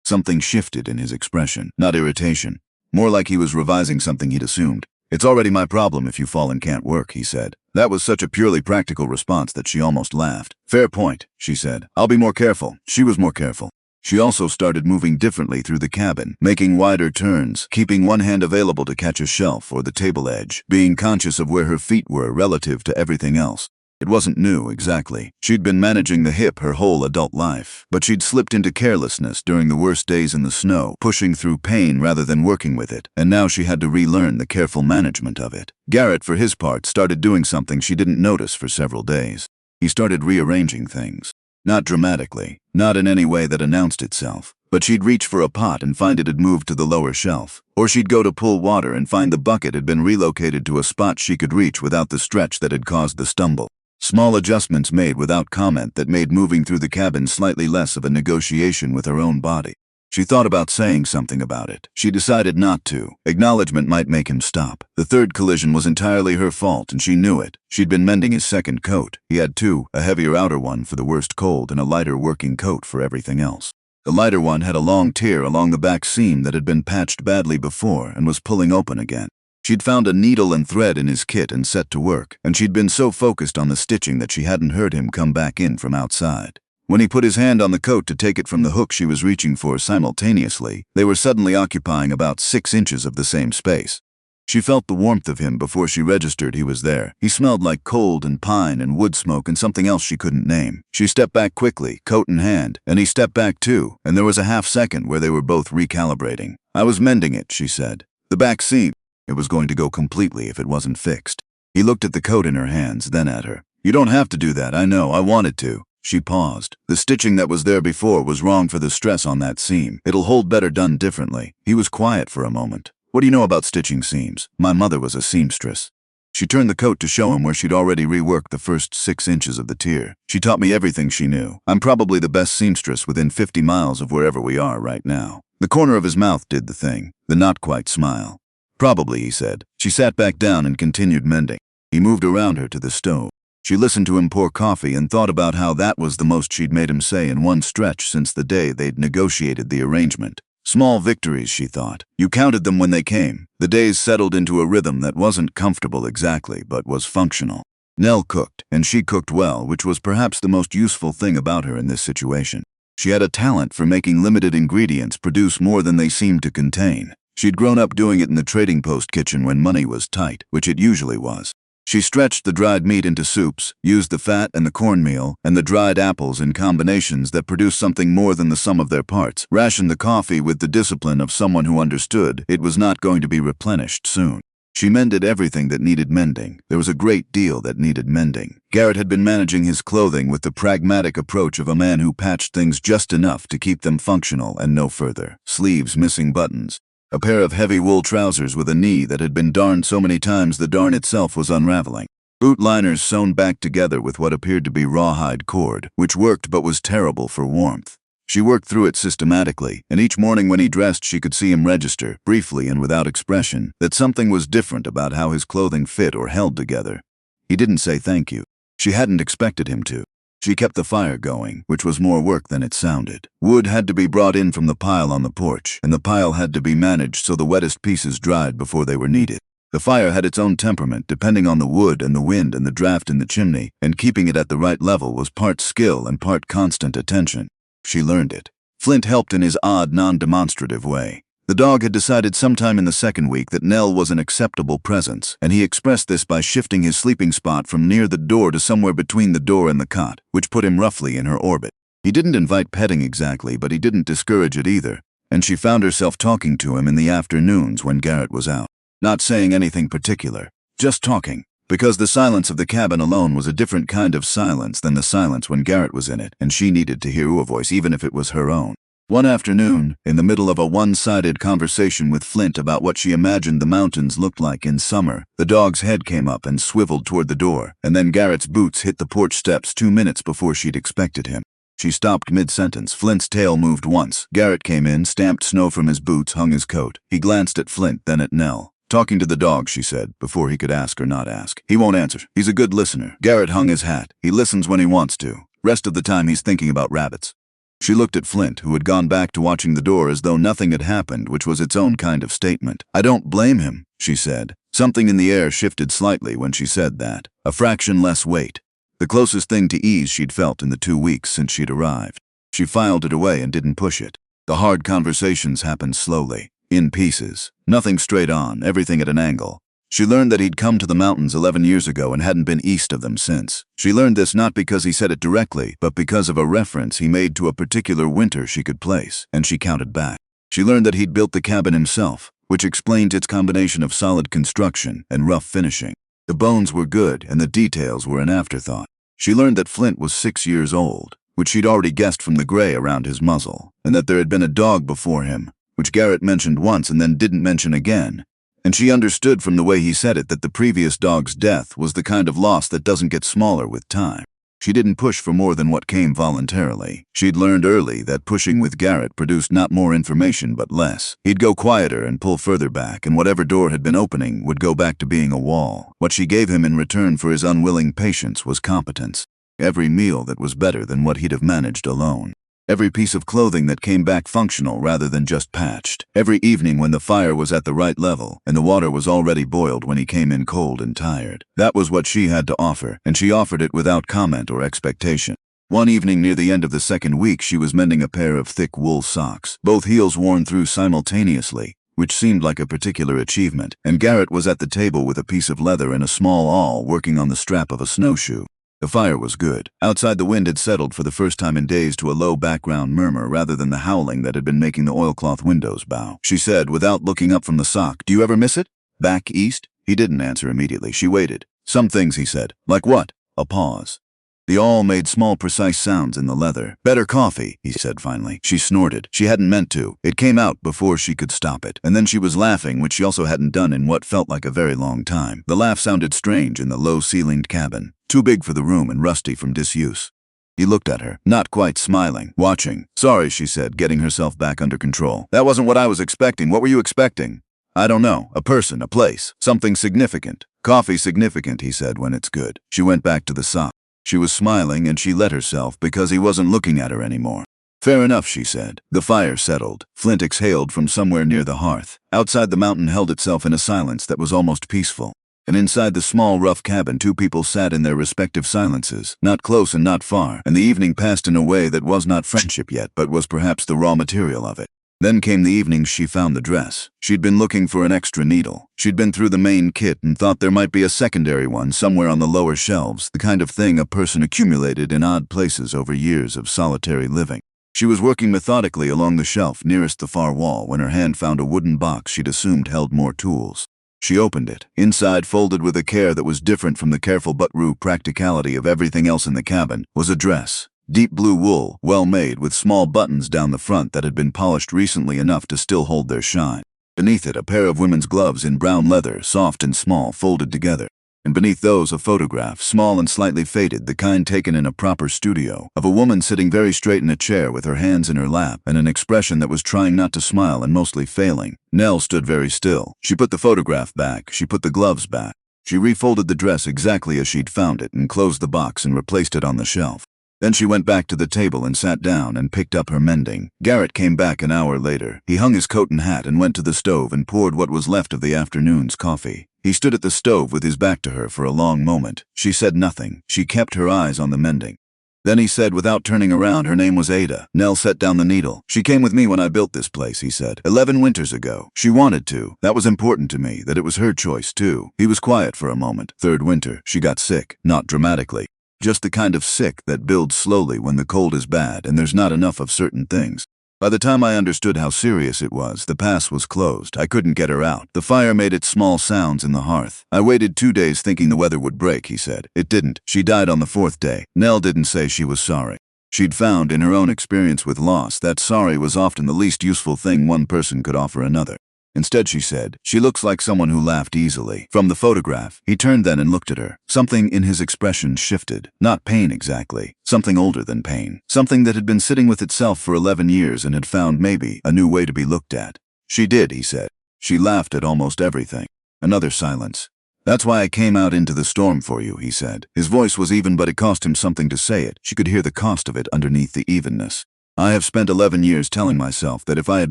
Something shifted in his expression, not irritation. More like he was revising something he'd assumed. "It's already my problem if you fall and can't work," he said. That was such a purely practical response that she almost laughed. "Fair point," she said. "I'll be more careful." She was more careful. She also started moving differently through the cabin, making wider turns, keeping 1 hand available to catch a shelf or the table edge, being conscious of where her feet were relative to everything else. It wasn't new, exactly. She'd been managing the hip her whole adult life, but she'd slipped into carelessness during the worst days in the snow, pushing through pain rather than working with it, and now she had to relearn the careful management of it. Garrett, for his part, started doing something she didn't notice for several days. He started rearranging things. Not dramatically, not in any way that announced itself, but she'd reach for a pot and find it had moved to the lower shelf, or she'd go to pull water and find the bucket had been relocated to a spot she could reach without the stretch that had caused the stumble. Small adjustments made without comment that made moving through the cabin slightly less of a negotiation with her own body. She thought about saying something about it. She decided not to. Acknowledgement might make him stop. The third collision was entirely her fault, and she knew it. She'd been mending his second coat. He had two, a heavier outer one for the worst cold and a lighter working coat for everything else. The lighter one had a long tear along the back seam that had been patched badly before and was pulling open again. She'd found a needle and thread in his kit and set to work, and she'd been so focused on the stitching that she hadn't heard him come back in from outside. When he put his hand on the coat to take it from the hook she was reaching for simultaneously, they were suddenly occupying about 6 inches of the same space. She felt the warmth of him before she registered he was there. He smelled like cold and pine and wood smoke and something else she couldn't name. She stepped back quickly, coat in hand, and he stepped back too, and there was a half-second where they were both recalibrating. "I was mending it," she said. "The back seam. It was going to go completely if it wasn't fixed." He looked at the coat in her hands, then at her. "You don't have to do that, I know, I wanted to." She paused. "The stitching that was there before was wrong for the stress on that seam. It'll hold better done differently." He was quiet for a moment. "What do you know about stitching seams? My mother was a seamstress." She turned the coat to show him where she'd already reworked the first 6 inches of the tier. "She taught me everything she knew. I'm probably the best seamstress within 50 miles of wherever we are right now." The corner of his mouth did the thing, the not-quite smile. "Probably," he said. She sat back down and continued mending. He moved around her to the stove. She listened to him pour coffee and thought about how that was the most she'd made him say in one stretch since the day they'd negotiated the arrangement. Small victories, she thought. You counted them when they came. The days settled into a rhythm that wasn't comfortable exactly, but was functional. Nell cooked, and she cooked well, which was perhaps the most useful thing about her in this situation. She had a talent for making limited ingredients produce more than they seemed to contain. She'd grown up doing it in the trading post kitchen when money was tight, which it usually was. She stretched the dried meat into soups, used the fat and the cornmeal and the dried apples in combinations that produced something more than the sum of their parts, rationed the coffee with the discipline of someone who understood it was not going to be replenished soon. She mended everything that needed mending. There was a great deal that needed mending. Garrett had been managing his clothing with the pragmatic approach of a man who patched things just enough to keep them functional and no further. Sleeves missing buttons. A pair of heavy wool trousers with a knee that had been darned so many times the darn itself was unraveling. Boot liners sewn back together with what appeared to be rawhide cord, which worked but was terrible for warmth. She worked through it systematically, and each morning when he dressed she could see him register, briefly and without expression, that something was different about how his clothing fit or held together. He didn't say thank you. She hadn't expected him to. She kept the fire going, which was more work than it sounded. Wood had to be brought in from the pile on the porch, and the pile had to be managed so the wettest pieces dried before they were needed. The fire had its own temperament depending on the wood and the wind and the draft in the chimney, and keeping it at the right level was part skill and part constant attention. She learned it. Flint helped in his odd, non-demonstrative way. The dog had decided sometime in the second week that Nell was an acceptable presence, and he expressed this by shifting his sleeping spot from near the door to somewhere between the door and the cot, which put him roughly in her orbit. He didn't invite petting exactly, but he didn't discourage it either, and she found herself talking to him in the afternoons when Garrett was out. Not saying anything particular, just talking, because the silence of the cabin alone was a different kind of silence than the silence when Garrett was in it, and she needed to hear a voice even if it was her own. One afternoon, in the middle of a one-sided conversation with Flint about what she imagined the mountains looked like in summer, the dog's head came up and swiveled toward the door, and then Garrett's boots hit the porch steps 2 minutes before she'd expected him. She stopped mid-sentence. Flint's tail moved once. Garrett came in, stamped snow from his boots, hung his coat. He glanced at Flint, then at Nell. "Talking to the dog," she said, before he could ask or not ask. "He won't answer. He's a good listener." Garrett hung his hat. "He listens when he wants to. Rest of the time he's thinking about rabbits." She looked at Flint, who had gone back to watching the door as though nothing had happened, which was its own kind of statement. "I don't blame him," she said. Something in the air shifted slightly when she said that. A fraction less weight. The closest thing to ease she'd felt in the 2 weeks since she'd arrived. She filed it away and didn't push it. The hard conversations happened slowly, in pieces. Nothing straight on, everything at an angle. She learned that he'd come to the mountains 11 years ago and hadn't been east of them since. She learned this not because he said it directly, but because of a reference he made to a particular winter she could place, and she counted back. She learned that he'd built the cabin himself, which explained its combination of solid construction and rough finishing. The bones were good, and the details were an afterthought. She learned that Flint was 6 years old, which she'd already guessed from the gray around his muzzle, and that there had been a dog before him, which Garrett mentioned once and then didn't mention again. And she understood from the way he said it that the previous dog's death was the kind of loss that doesn't get smaller with time. She didn't push for more than what came voluntarily. She'd learned early that pushing with Garrett produced not more information but less. He'd go quieter and pull further back, and whatever door had been opening would go back to being a wall. What she gave him in return for his unwilling patience was competence. Every meal that was better than what he'd have managed alone. Every piece of clothing that came back functional rather than just patched. Every evening when the fire was at the right level and the water was already boiled when he came in cold and tired. That was what she had to offer, and she offered it without comment or expectation. One evening near the end of the second week, she was mending a pair of thick wool socks, both heels worn through simultaneously, which seemed like a particular achievement, and Garrett was at the table with a piece of leather and a small awl working on the strap of a snowshoe. The fire was good. Outside, the wind had settled for the first time in days to a low background murmur rather than the howling that had been making the oilcloth windows bow. She said, without looking up from the sock, "Do you ever miss it? Back east?" He didn't answer immediately. She waited. "Some things," he said. "Like what?" A pause. The awl made small, precise sounds in the leather. "Better coffee," he said finally. She snorted. She hadn't meant to. It came out before she could stop it. And then she was laughing, which she also hadn't done in what felt like a very long time. The laugh sounded strange in the low-ceilinged cabin. Too big for the room and rusty from disuse. He looked at her, not quite smiling, watching. "Sorry," she said, getting herself back under control. "That wasn't what I was expecting. What were you expecting?" "I don't know. A person, a place, something significant." "Coffee significant," he said, "when it's good." She went back to the sock. She was smiling, and she let herself because he wasn't looking at her anymore. "Fair enough," she said. The fire settled. Flint exhaled from somewhere near the hearth. Outside, the mountain held itself in a silence that was almost peaceful. And inside the small, rough cabin, two people sat in their respective silences, not close and not far, and the evening passed in a way that was not friendship yet, but was perhaps the raw material of it. Then came the evenings she found the dress. She'd been looking for an extra needle. She'd been through the main kit and thought there might be a secondary one somewhere on the lower shelves, the kind of thing a person accumulated in odd places over years of solitary living. She was working methodically along the shelf nearest the far wall when her hand found a wooden box she'd assumed held more tools. She opened it. Inside, folded with a care that was different from the careful but true practicality of everything else in the cabin, was a dress. Deep blue wool, well made, with small buttons down the front that had been polished recently enough to still hold their shine. Beneath it, a pair of women's gloves in brown leather, soft and small, folded together. And beneath those, a photograph, small and slightly faded, the kind taken in a proper studio, of a woman sitting very straight in a chair with her hands in her lap and an expression that was trying not to smile and mostly failing. Nell stood very still. She put the photograph back. She put the gloves back. She refolded the dress exactly as she'd found it and closed the box and replaced it on the shelf. Then she went back to the table and sat down and picked up her mending. Garrett came back an hour later. He hung his coat and hat and went to the stove and poured what was left of the afternoon's coffee. He stood at the stove with his back to her for a long moment. She said nothing. She kept her eyes on the mending. Then he said, without turning around, her name was Ada. Nell set down the needle. "She came with me when I built this place," he said. 11 winters ago. She wanted to. That was important to me, that it was her choice, too. He was quiet for a moment. Third winter, she got sick. Not dramatically. Just the kind of sick that builds slowly when the cold is bad and there's not enough of certain things. By the time I understood how serious it was, the pass was closed. I couldn't get her out. The fire made its small sounds in the hearth. I waited 2 days thinking the weather would break, he said. It didn't. She died on the 4th day. Nell didn't say she was sorry. She'd found in her own experience with loss that sorry was often the least useful thing one person could offer another. Instead, she said, "She looks like someone who laughed easily." From the photograph, he turned then and looked at her. Something in his expression shifted. Not pain exactly. Something older than pain. Something that had been sitting with itself for 11 years and had found, maybe, a new way to be looked at. "She did," he said. "She laughed at almost everything." Another silence. "That's why I came out into the storm for you," he said. His voice was even, but it cost him something to say it. She could hear the cost of it underneath the evenness. "I have spent 11 years telling myself that if I had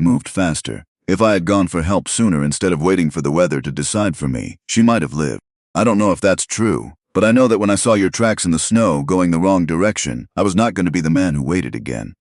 moved faster, if I had gone for help sooner instead of waiting for the weather to decide for me, she might have lived. I don't know if that's true, but I know that when I saw your tracks in the snow going the wrong direction, I was not going to be the man who waited again."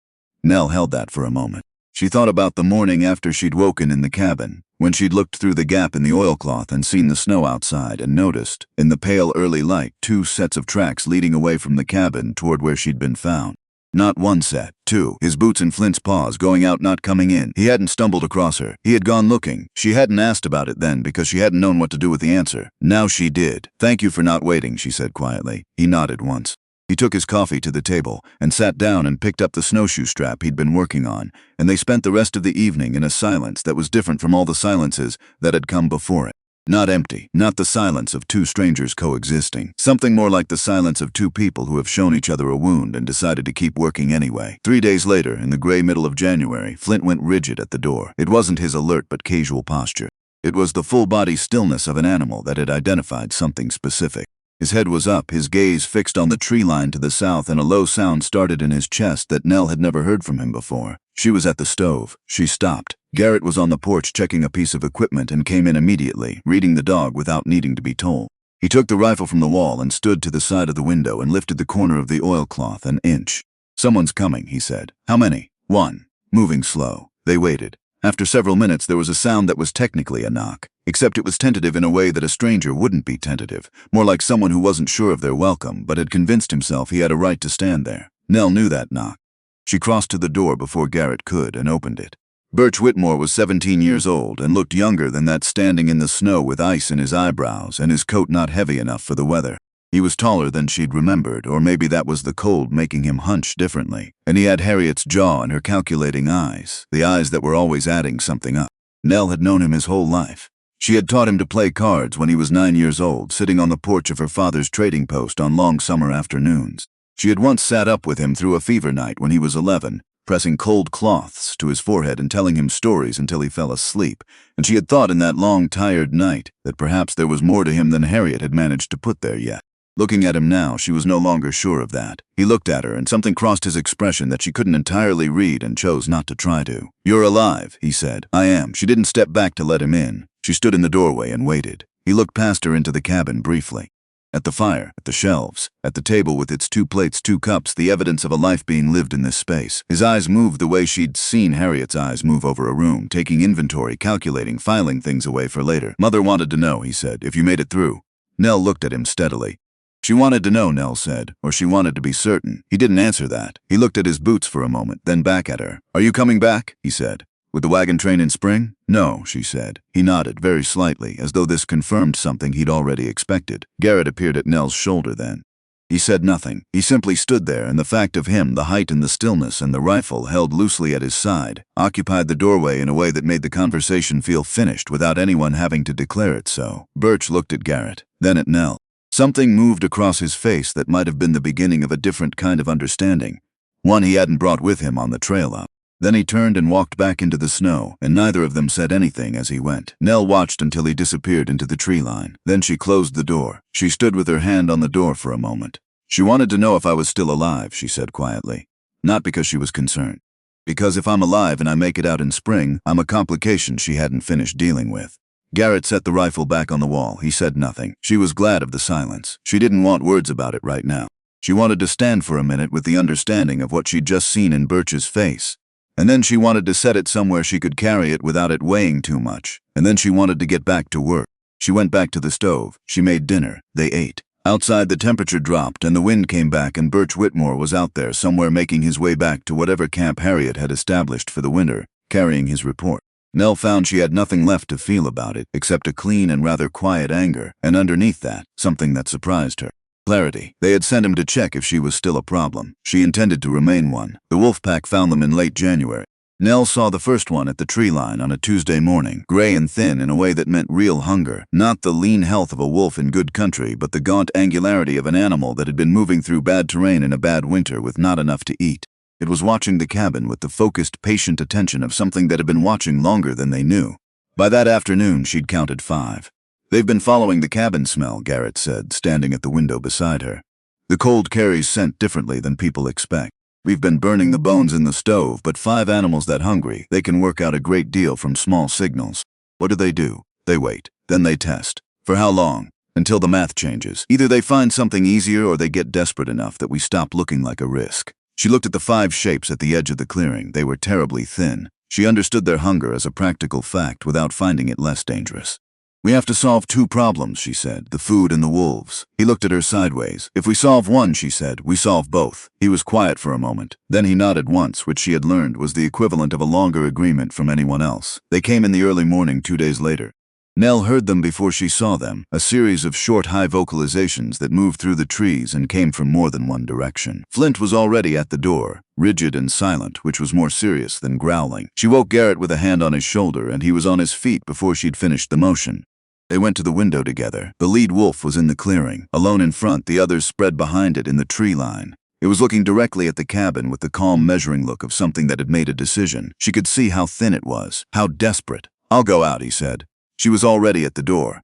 Nell held that for a moment. She thought about the morning after she'd woken in the cabin, when she'd looked through the gap in the oilcloth and seen the snow outside and noticed, in the pale early light, 2 sets of tracks leading away from the cabin toward where she'd been found. Not 1 set, 2. His boots in Flint's paws, going out, not coming in. He hadn't stumbled across her. He had gone looking. She hadn't asked about it then because she hadn't known what to do with the answer. Now she did. "Thank you for not waiting," she said quietly. He nodded once. He took his coffee to the table and sat down and picked up the snowshoe strap he'd been working on, and they spent the rest of the evening in a silence that was different from all the silences that had come before it. Not empty, not the silence of 2 strangers coexisting. Something more like the silence of 2 people who have shown each other a wound and decided to keep working anyway. 3 days later, in the gray middle of January, Flint went rigid at the door. It wasn't his alert but casual posture. It was the full-body stillness of an animal that had identified something specific. His head was up, his gaze fixed on the tree line to the south, and a low sound started in his chest that Nell had never heard from him before. She was at the stove. She stopped. Garrett was on the porch checking a piece of equipment and came in immediately, reading the dog without needing to be told. He took the rifle from the wall and stood to the side of the window and lifted the corner of the oilcloth an inch. "Someone's coming," he said. "How many?" "1. Moving slow." They waited. After several minutes, there was a sound that was technically a knock, except it was tentative in a way that a stranger wouldn't be tentative, more like someone who wasn't sure of their welcome but had convinced himself he had a right to stand there. Nell knew that knock. She crossed to the door before Garrett could and opened it. Birch Whitmore was 17 years old and looked younger than that, standing in the snow with ice in his eyebrows and his coat not heavy enough for the weather. He was taller than she'd remembered, or maybe that was the cold making him hunch differently. And he had Harriet's jaw and her calculating eyes, the eyes that were always adding something up. Nell had known him his whole life. She had taught him to play cards when he was 9 years old, sitting on the porch of her father's trading post on long summer afternoons. She had once sat up with him through a fever night when he was 11, pressing cold cloths to his forehead and telling him stories until he fell asleep, and she had thought in that long, tired night that perhaps there was more to him than Harriet had managed to put there yet. Looking at him now, she was no longer sure of that. He looked at her, and something crossed his expression that she couldn't entirely read and chose not to try to. "You're alive," he said. "I am." She didn't step back to let him in. She stood in the doorway and waited. He looked past her into the cabin briefly. At the fire, at the shelves, at the table with its 2 plates, 2 cups, the evidence of a life being lived in this space. His eyes moved the way she'd seen Harriet's eyes move over a room, taking inventory, calculating, filing things away for later. "Mother wanted to know," he said, "if you made it through." Nell looked at him steadily. "She wanted to know," Nell said, "or she wanted to be certain." He didn't answer that. He looked at his boots for a moment, then back at her. "Are you coming back?" he said. "With the wagon train in spring?" "No," she said. He nodded very slightly, as though this confirmed something he'd already expected. Garrett appeared at Nell's shoulder then. He said nothing. He simply stood there, and the fact of him, the height and the stillness and the rifle held loosely at his side, occupied the doorway in a way that made the conversation feel finished without anyone having to declare it so. Birch looked at Garrett, then at Nell. Something moved across his face that might have been the beginning of a different kind of understanding, one he hadn't brought with him on the trail up. Then he turned and walked back into the snow, and neither of them said anything as he went. Nell watched until he disappeared into the tree line. Then she closed the door. She stood with her hand on the door for a moment. "She wanted to know if I was still alive," she said quietly. Not because she was concerned. Because if I'm alive and I make it out in spring, I'm a complication she hadn't finished dealing with. Garrett set the rifle back on the wall. He said nothing. She was glad of the silence. She didn't want words about it right now. She wanted to stand for a minute with the understanding of what she'd just seen in Birch's face. And then she wanted to set it somewhere she could carry it without it weighing too much. And then she wanted to get back to work. She went back to the stove. She made dinner. They ate. Outside, the temperature dropped and the wind came back, and Birch Whitmore was out there somewhere making his way back to whatever camp Harriet had established for the winter, carrying his report. Nell found she had nothing left to feel about it except a clean and rather quiet anger, and underneath that, something that surprised her. Clarity. They had sent him to check if she was still a problem. She intended to remain one. The wolf pack found them in late January. Nell saw the first one at the tree line on a Tuesday morning, gray and thin in a way that meant real hunger. Not the lean health of a wolf in good country, but the gaunt angularity of an animal that had been moving through bad terrain in a bad winter with not enough to eat. It was watching the cabin with the focused, patient attention of something that had been watching longer than they knew. By that afternoon, she'd counted 5. "They've been following the cabin smell," Garrett said, standing at the window beside her. "The cold carries scent differently than people expect. We've been burning the bones in the stove, but 5 animals that hungry, they can work out a great deal from small signals. What do? They wait. Then they test. For how long? Until the math changes. Either they find something easier or they get desperate enough that we stop looking like a risk." She looked at the 5 shapes at the edge of the clearing. They were terribly thin. She understood their hunger as a practical fact without finding it less dangerous. "We have to solve two problems," she said, "the food and the wolves." He looked at her sideways. "If we solve one," she said, "we solve both." He was quiet for a moment. Then he nodded once, which she had learned was the equivalent of a longer agreement from anyone else. They came in the early morning 2 days later. Nell heard them before she saw them, a series of short, high vocalizations that moved through the trees and came from more than one direction. Flint was already at the door, rigid and silent, which was more serious than growling. She woke Garrett with a hand on his shoulder, and he was on his feet before she'd finished the motion. They went to the window together. The lead wolf was in the clearing, alone in front, the others spread behind it in the tree line. It was looking directly at the cabin with the calm, measuring look of something that had made a decision. She could see how thin it was, how desperate. "I'll go out," he said. She was already at the door.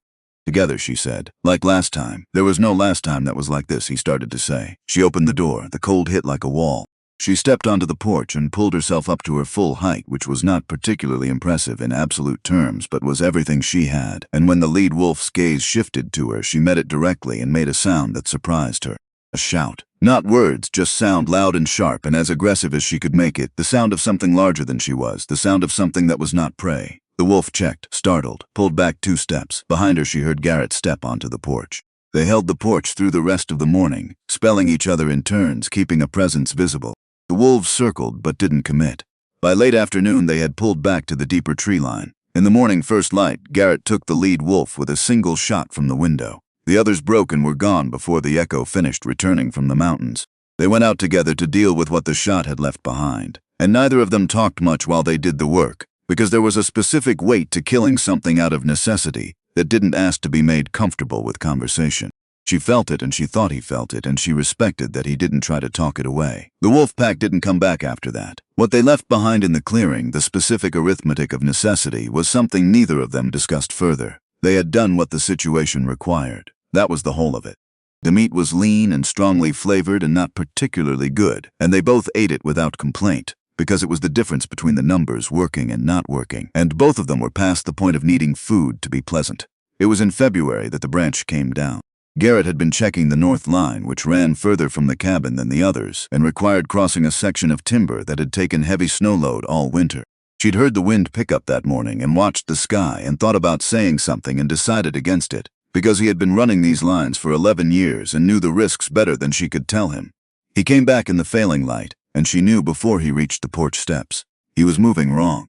"Together," she said. "Like last time." There was no last time that was like this, he started to say. She opened the door. The cold hit like a wall. She stepped onto the porch and pulled herself up to her full height, which was not particularly impressive in absolute terms, but was everything she had. And when the lead wolf's gaze shifted to her, she met it directly and made a sound that surprised her. A shout. Not words, just sound, loud and sharp and as aggressive as she could make it. The sound of something larger than she was. The sound of something that was not prey. The wolf checked, startled, pulled back 2 steps. Behind her she heard Garrett step onto the porch. They held the porch through the rest of the morning, spelling each other in turns, keeping a presence visible. The wolves circled but didn't commit. By late afternoon they had pulled back to the deeper tree line. In the morning first light, Garrett took the lead wolf with a single shot from the window. The others broke and were gone before the echo finished returning from the mountains. They went out together to deal with what the shot had left behind. And neither of them talked much while they did the work, because there was a specific weight to killing something out of necessity that didn't ask to be made comfortable with conversation. She felt it and she thought he felt it, and she respected that he didn't try to talk it away. The wolf pack didn't come back after that. What they left behind in the clearing, the specific arithmetic of necessity, was something neither of them discussed further. They had done what the situation required. That was the whole of it. The meat was lean and strongly flavored and not particularly good, and they both ate it without complaint, because it was the difference between the numbers working and not working, and both of them were past the point of needing food to be pleasant. It was in February that the branch came down. Garrett had been checking the north line, which ran further from the cabin than the others, and required crossing a section of timber that had taken heavy snow load all winter. She'd heard the wind pick up that morning and watched the sky and thought about saying something and decided against it, because he had been running these lines for 11 years and knew the risks better than she could tell him. He came back in the failing light, and she knew before he reached the porch steps. He was moving wrong.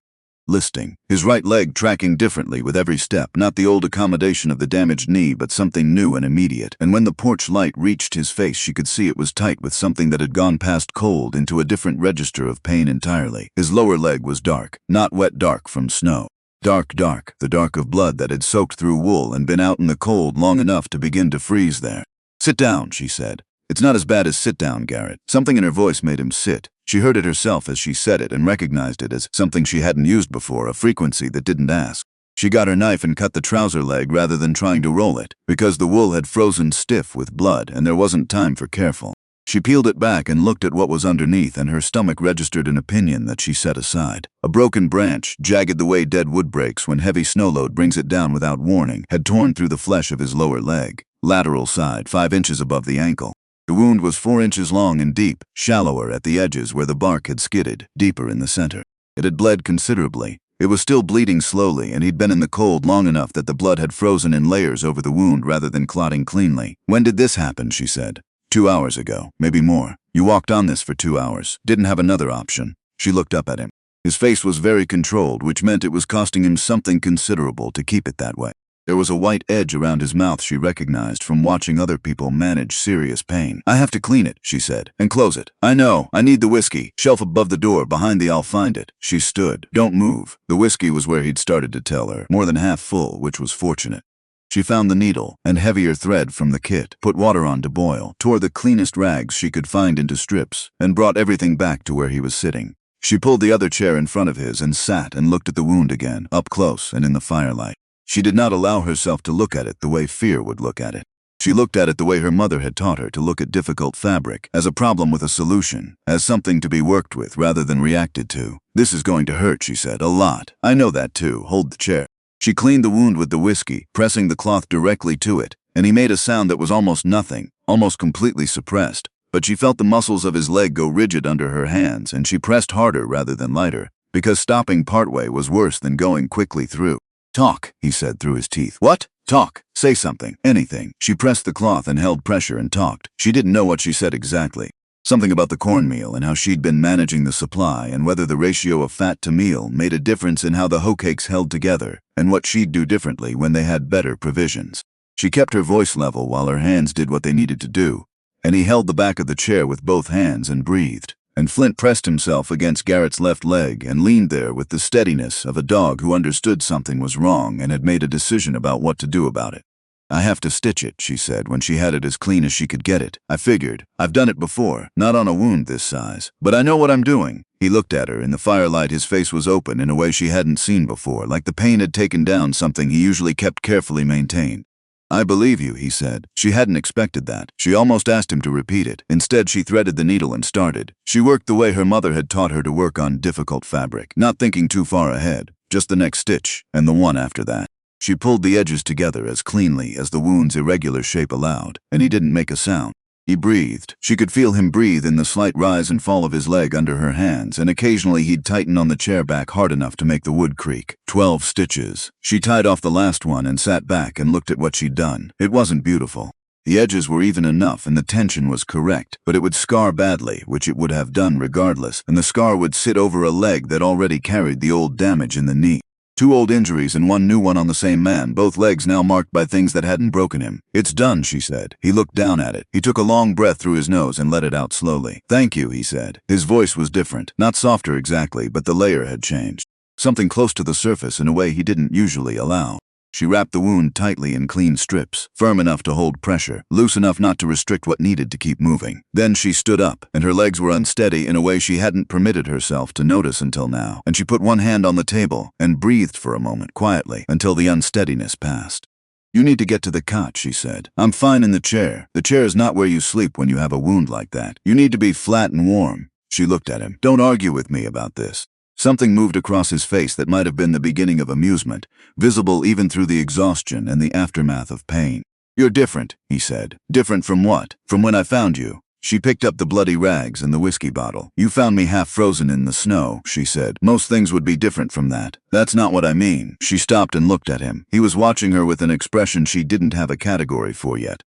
Listing, his right leg tracking differently with every step, not the old accommodation of the damaged knee, but something new and immediate. And when the porch light reached his face, she could see it was tight with something that had gone past cold into a different register of pain entirely. His lower leg was dark, not wet dark from snow. Dark, dark, the dark of blood that had soaked through wool and been out in the cold long enough to begin to freeze there. "Sit down," she said. "It's not as bad as sit down, Garrett." Something in her voice made him sit. She heard it herself as she said it and recognized it as something she hadn't used before, a frequency that didn't ask. She got her knife and cut the trouser leg rather than trying to roll it, because the wool had frozen stiff with blood and there wasn't time for careful. She peeled it back and looked at what was underneath, and her stomach registered an opinion that she set aside. A broken branch, jagged the way dead wood breaks when heavy snow load brings it down without warning, had torn through the flesh of his lower leg, lateral side, 5 inches above the ankle. The wound was 4 inches long and deep, shallower at the edges where the bark had skidded, deeper in the center. It had bled considerably. It was still bleeding slowly, and he'd been in the cold long enough that the blood had frozen in layers over the wound rather than clotting cleanly. "When did this happen?" she said. 2 hours ago, maybe more. You walked on this for 2 hours. Didn't have another option." She looked up at him. His face was very controlled, which meant it was costing him something considerable to keep it that way. There was a white edge around his mouth she recognized from watching other people manage serious pain. "I have to clean it," she said, "and close it. I know, I need the whiskey. Shelf above the door, behind the I'll find it." She stood. "Don't move." The whiskey was where he'd started to tell her, more than half full, which was fortunate. She found the needle and heavier thread from the kit, put water on to boil, tore the cleanest rags she could find into strips, and brought everything back to where he was sitting. She pulled the other chair in front of his and sat and looked at the wound again, up close and in the firelight. She did not allow herself to look at it the way fear would look at it. She looked at it the way her mother had taught her to look at difficult fabric, as a problem with a solution, as something to be worked with rather than reacted to. "This is going to hurt," she said, "a lot. I know that too. Hold the chair." She cleaned the wound with the whiskey, pressing the cloth directly to it, and he made a sound that was almost nothing, almost completely suppressed. But she felt the muscles of his leg go rigid under her hands, and she pressed harder rather than lighter, because stopping partway was worse than going quickly through. "Talk," he said through his teeth. "What? Talk. Say something. Anything." She pressed the cloth and held pressure and talked. She didn't know what she said exactly. Something about the cornmeal and how she'd been managing the supply and whether the ratio of fat to meal made a difference in how the hoe cakes held together and what she'd do differently when they had better provisions. She kept her voice level while her hands did what they needed to do, and he held the back of the chair with both hands and breathed. And Flint pressed himself against Garrett's left leg and leaned there with the steadiness of a dog who understood something was wrong and had made a decision about what to do about it. "I have to stitch it," she said when she had it as clean as she could get it. "I figured. I've done it before, not on a wound this size. But I know what I'm doing." He looked at her. In the firelight, his face was open in a way she hadn't seen before, like the pain had taken down something he usually kept carefully maintained. "I believe you," he said. She hadn't expected that. She almost asked him to repeat it. Instead, she threaded the needle and started. She worked the way her mother had taught her to work on difficult fabric, not thinking too far ahead, just the next stitch, and the one after that. She pulled the edges together as cleanly as the wound's irregular shape allowed, and he didn't make a sound. He breathed. She could feel him breathe in the slight rise and fall of his leg under her hands, and occasionally he'd tighten on the chair back hard enough to make the wood creak. 12 stitches. She tied off the last one and sat back and looked at what she'd done. It wasn't beautiful. The edges were even enough and the tension was correct, but it would scar badly, which it would have done regardless, and the scar would sit over a leg that already carried the old damage in the knee. 2 old injuries and 1 new one on the same man, both legs now marked by things that hadn't broken him. "It's done," she said. He looked down at it. He took a long breath through his nose and let it out slowly. "Thank you," he said. His voice was different. Not softer exactly, but the layer had changed. Something close to the surface in a way he didn't usually allow. She wrapped the wound tightly in clean strips, firm enough to hold pressure, loose enough not to restrict what needed to keep moving. Then she stood up, and her legs were unsteady in a way she hadn't permitted herself to notice until now, and she put one hand on the table and breathed for a moment quietly until the unsteadiness passed. "You need to get to the cot," she said. "I'm fine in the chair. The chair is not where you sleep when you have a wound like that. You need to be flat and warm." She looked at him. "Don't argue with me about this." Something moved across his face that might have been the beginning of amusement, visible even through the exhaustion and the aftermath of pain. "You're different," he said. "Different from what?" "From when I found you." She picked up the bloody rags and the whiskey bottle. "You found me half frozen in the snow," she said. "Most things would be different from that." "That's not what I mean." She stopped and looked at him. He was watching her with an expression she didn't have a category for yet.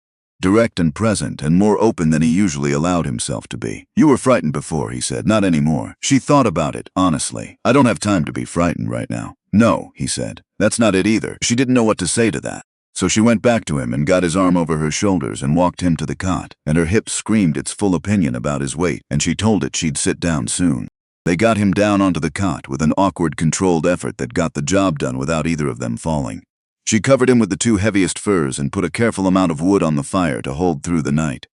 Direct and present, and more open than he usually allowed himself to be. "You were frightened before," he said. "Not anymore." She thought about it, honestly. "I don't have time to be frightened right now." "No," he said. "That's not it either." She didn't know what to say to that. So she went back to him and got his arm over her shoulders and walked him to the cot, and her hips screamed its full opinion about his weight, and she told it she'd sit down soon. They got him down onto the cot with an awkward, controlled effort that got the job done without either of them falling. She covered him with the 2 heaviest furs and put a careful amount of wood on the fire to hold through the night.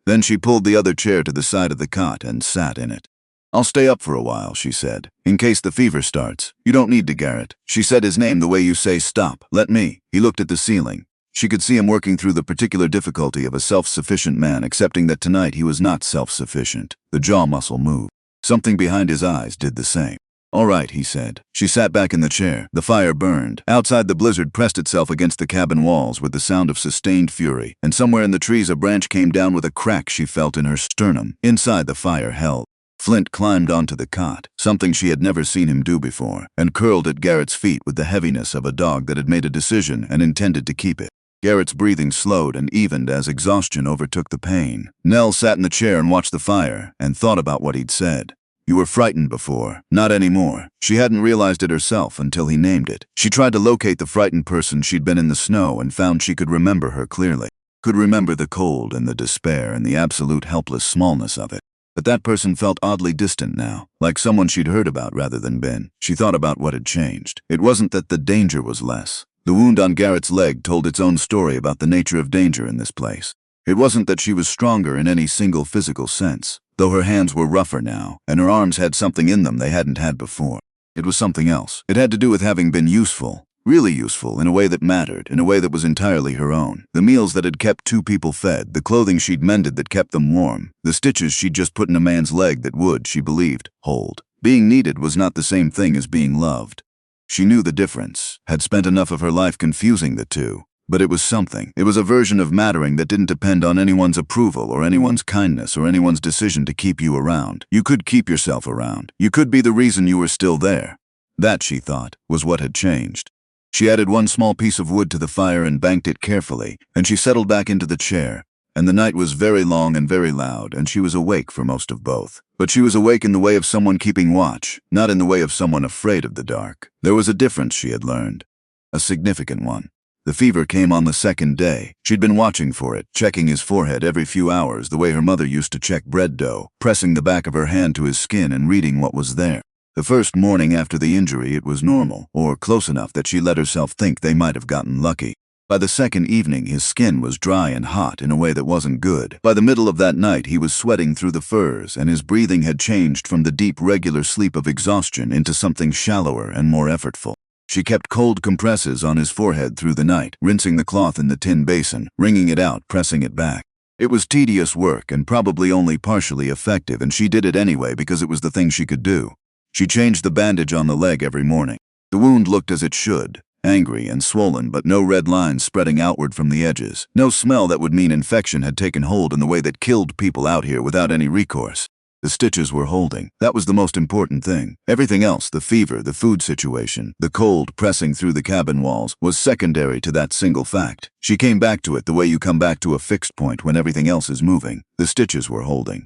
Then she pulled the other chair to the side of the cot and sat in it. "I'll stay up for a while," she said, "in case the fever starts. You don't need to, Garrett." She said his name the way you say stop. "Let me." He looked at the ceiling. She could see him working through the particular difficulty of a self-sufficient man, accepting that tonight he was not self-sufficient. The jaw muscle moved. Something behind his eyes did the same. "All right," he said. She sat back in the chair. The fire burned. Outside, the blizzard pressed itself against the cabin walls with the sound of sustained fury, and somewhere in the trees a branch came down with a crack she felt in her sternum. Inside, the fire held. Flint climbed onto the cot, something she had never seen him do before, and curled at Garrett's feet with the heaviness of a dog that had made a decision and intended to keep it. Garrett's breathing slowed and evened as exhaustion overtook the pain. Nell sat in the chair and watched the fire, and thought about what he'd said. "You were frightened before. Not anymore." She hadn't realized it herself until he named it. She tried to locate the frightened person she'd been in the snow and found she could remember her clearly. Could remember the cold and the despair and the absolute helpless smallness of it. But that person felt oddly distant now, like someone she'd heard about rather than been. She thought about what had changed. It wasn't that the danger was less. The wound on Garrett's leg told its own story about the nature of danger in this place. It wasn't that she was stronger in any single physical sense, though her hands were rougher now, and her arms had something in them they hadn't had before. It was something else. It had to do with having been useful, really useful, in a way that mattered, in a way that was entirely her own. The meals that had kept 2 people fed, the clothing she'd mended that kept them warm, the stitches she'd just put in a man's leg that would, she believed, hold. Being needed was not the same thing as being loved. She knew the difference, had spent enough of her life confusing the two, But it was something. It was a version of mattering that didn't depend on anyone's approval or anyone's kindness or anyone's decision to keep you around. You could keep yourself around. You could be the reason you were still there. That, she thought, was what had changed. She added one small piece of wood to the fire and banked it carefully, and she settled back into the chair. And the night was very long and very loud, and she was awake for most of both. But she was awake in the way of someone keeping watch, not in the way of someone afraid of the dark. There was a difference, she had learned. A significant one. The fever came on the second day. She'd been watching for it, checking his forehead every few hours the way her mother used to check bread dough, pressing the back of her hand to his skin and reading what was there. The first morning after the injury it was normal, or close enough that she let herself think they might have gotten lucky. By the second evening his skin was dry and hot in a way that wasn't good. By the middle of that night he was sweating through the furs, and his breathing had changed from the deep regular sleep of exhaustion into something shallower and more effortful. She kept cold compresses on his forehead through the night, rinsing the cloth in the tin basin, wringing it out, pressing it back. It was tedious work and probably only partially effective, and she did it anyway because it was the thing she could do. She changed the bandage on the leg every morning. The wound looked as it should. Angry and swollen, but no red lines spreading outward from the edges. No smell that would mean infection had taken hold in the way that killed people out here without any recourse. The stitches were holding. That was the most important thing. Everything else, the fever, the food situation, the cold pressing through the cabin walls, was secondary to that single fact. She came back to it the way you come back to a fixed point when everything else is moving. The stitches were holding.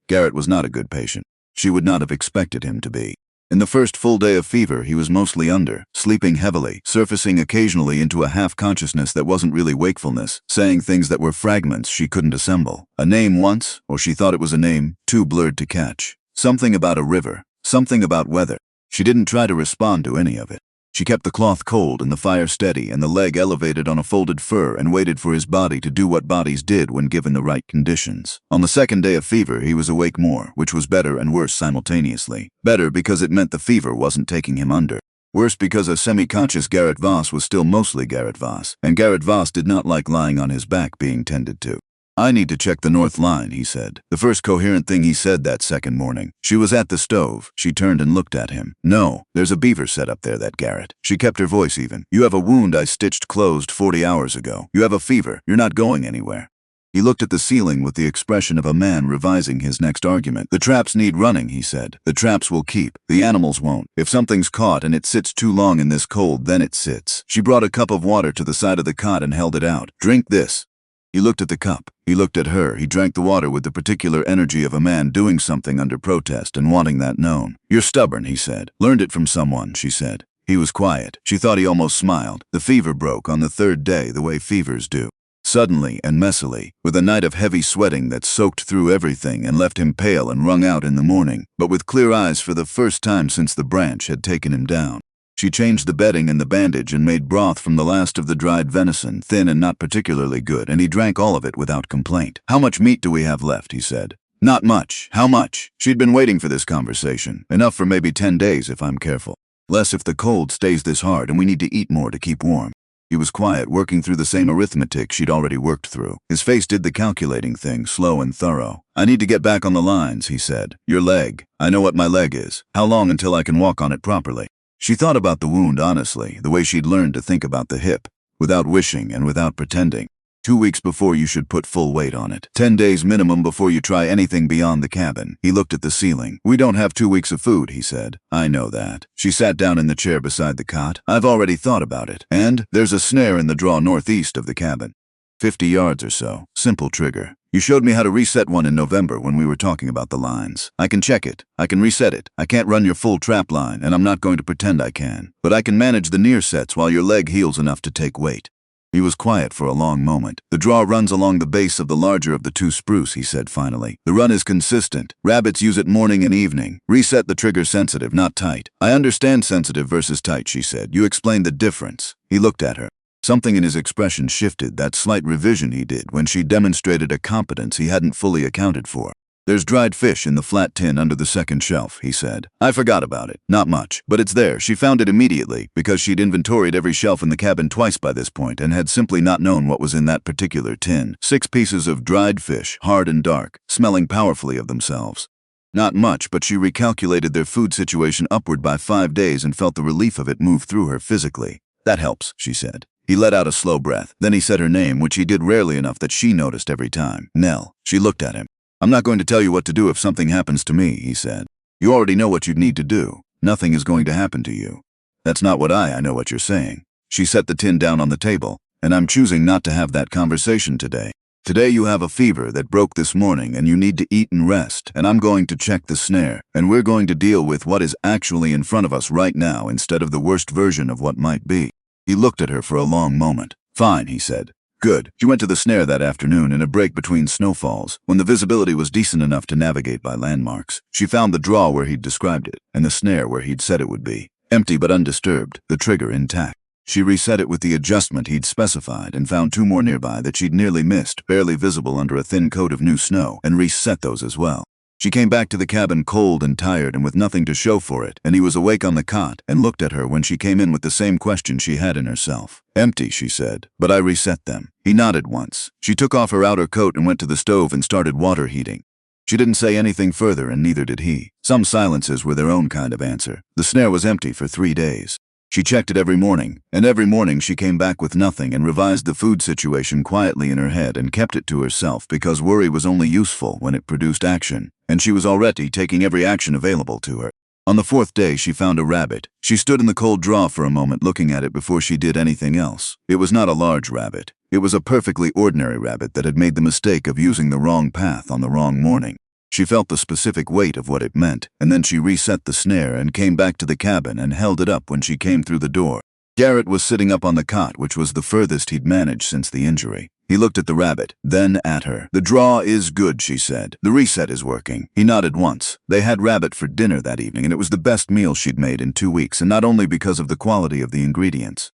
Garrett was not a good patient. She would not have expected him to be. In the first full day of fever, he was mostly under, sleeping heavily, surfacing occasionally into a half-consciousness that wasn't really wakefulness, saying things that were fragments she couldn't assemble. A name once, or she thought it was a name, too blurred to catch. Something about a river, something about weather. She didn't try to respond to any of it. She kept the cloth cold and the fire steady and the leg elevated on a folded fur and waited for his body to do what bodies did when given the right conditions. On the second day of fever, he was awake more, which was better and worse simultaneously. Better because it meant the fever wasn't taking him under. Worse because a semi-conscious Garrett Voss was still mostly Garrett Voss, and Garrett Voss did not like lying on his back being tended to. "I need to check the north line," he said. The first coherent thing he said that second morning. She was at the stove. She turned and looked at him. "No, there's a beaver set up there, that Garrett." She kept her voice even. "You have a wound I stitched closed 40 hours ago. You have a fever. You're not going anywhere." He looked at the ceiling with the expression of a man revising his next argument. "The traps need running," he said. "The traps will keep. The animals won't. If something's caught and it sits too long in this cold, then it sits." She brought a cup of water to the side of the cot and held it out. "Drink this." He looked at the cup. He looked at her. He drank the water with the particular energy of a man doing something under protest and wanting that known. "You're stubborn," he said. "Learned it from someone," she said. He was quiet. She thought he almost smiled. The fever broke on the third day the way fevers do. Suddenly and messily, with a night of heavy sweating that soaked through everything and left him pale and wrung out in the morning, but with clear eyes for the first time since the branch had taken him down. She changed the bedding and the bandage and made broth from the last of the dried venison, thin and not particularly good, and he drank all of it without complaint. "How much meat do we have left?" he said. "Not much." "How much?" She'd been waiting for this conversation. "Enough for maybe 10 days if I'm careful. Less if the cold stays this hard and we need to eat more to keep warm." He was quiet, working through the same arithmetic she'd already worked through. His face did the calculating thing, slow and thorough. "I need to get back on the lines," he said. "Your leg. I know what my leg is. How long until I can walk on it properly?" She thought about the wound honestly, the way she'd learned to think about the hip, without wishing and without pretending. 2 weeks before you should put full weight on it. 10 days minimum before you try anything beyond the cabin. He looked at the ceiling. "We don't have 2 weeks of food," he said. "I know that." She sat down in the chair beside the cot. "I've already thought about it. And there's a snare in the draw northeast of the cabin. 50 yards or so. Simple trigger. You showed me how to reset one in November when we were talking about the lines. I can check it. I can reset it. I can't run your full trap line, and I'm not going to pretend I can. But I can manage the near sets while your leg heals enough to take weight." He was quiet for a long moment. "The draw runs along the base of the larger of the two spruce," he said finally. "The run is consistent. Rabbits use it morning and evening. Reset the trigger sensitive, not tight." "I understand sensitive versus tight," she said. "You explained the difference." He looked at her. Something in his expression shifted, that slight revision he did when she demonstrated a competence he hadn't fully accounted for. "There's dried fish in the flat tin under the second shelf," he said. "I forgot about it. Not much, but it's there." She found it immediately, because she'd inventoried every shelf in the cabin twice by this point and had simply not known what was in that particular tin. 6 pieces of dried fish, hard and dark, smelling powerfully of themselves. Not much, but she recalculated their food situation upward by 5 days and felt the relief of it move through her physically. "That helps," she said. He let out a slow breath. Then he said her name, which he did rarely enough that she noticed every time. Nell. She looked at him. I'm not going to tell you what to do if something happens to me, he said. You already know what you'd need to do. Nothing is going to happen to you. That's not what I know what you're saying. She set the tin down on the table, and I'm choosing not to have that conversation today. Today you have a fever that broke this morning and you need to eat and rest, and I'm going to check the snare, and we're going to deal with what is actually in front of us right now instead of the worst version of what might be. He looked at her for a long moment. Fine, he said. Good. She went to the snare that afternoon in a break between snowfalls, when the visibility was decent enough to navigate by landmarks. She found the draw where he'd described it, and the snare where he'd said it would be. Empty but undisturbed, the trigger intact. She reset it with the adjustment he'd specified and found 2 more nearby that she'd nearly missed, barely visible under a thin coat of new snow, and reset those as well. She came back to the cabin cold and tired and with nothing to show for it, and he was awake on the cot and looked at her when she came in with the same question she had in herself. Empty, she said, but I reset them. He nodded once. She took off her outer coat and went to the stove and started water heating. She didn't say anything further, and neither did he. Some silences were their own kind of answer. The snare was empty for 3 days. She checked it every morning, and every morning she came back with nothing and revised the food situation quietly in her head and kept it to herself because worry was only useful when it produced action, and she was already taking every action available to her. On the 4th day she found a rabbit. She stood in the cold draw for a moment looking at it before she did anything else. It was not a large rabbit. It was a perfectly ordinary rabbit that had made the mistake of using the wrong path on the wrong morning. She felt the specific weight of what it meant, and then she reset the snare and came back to the cabin and held it up when she came through the door. Garrett was sitting up on the cot, which was the furthest he'd managed since the injury. He looked at the rabbit, then at her. The draw is good, she said. The reset is working. He nodded once. They had rabbit for dinner that evening, and it was the best meal she'd made in 2 weeks, and not only because of the quality of the ingredients.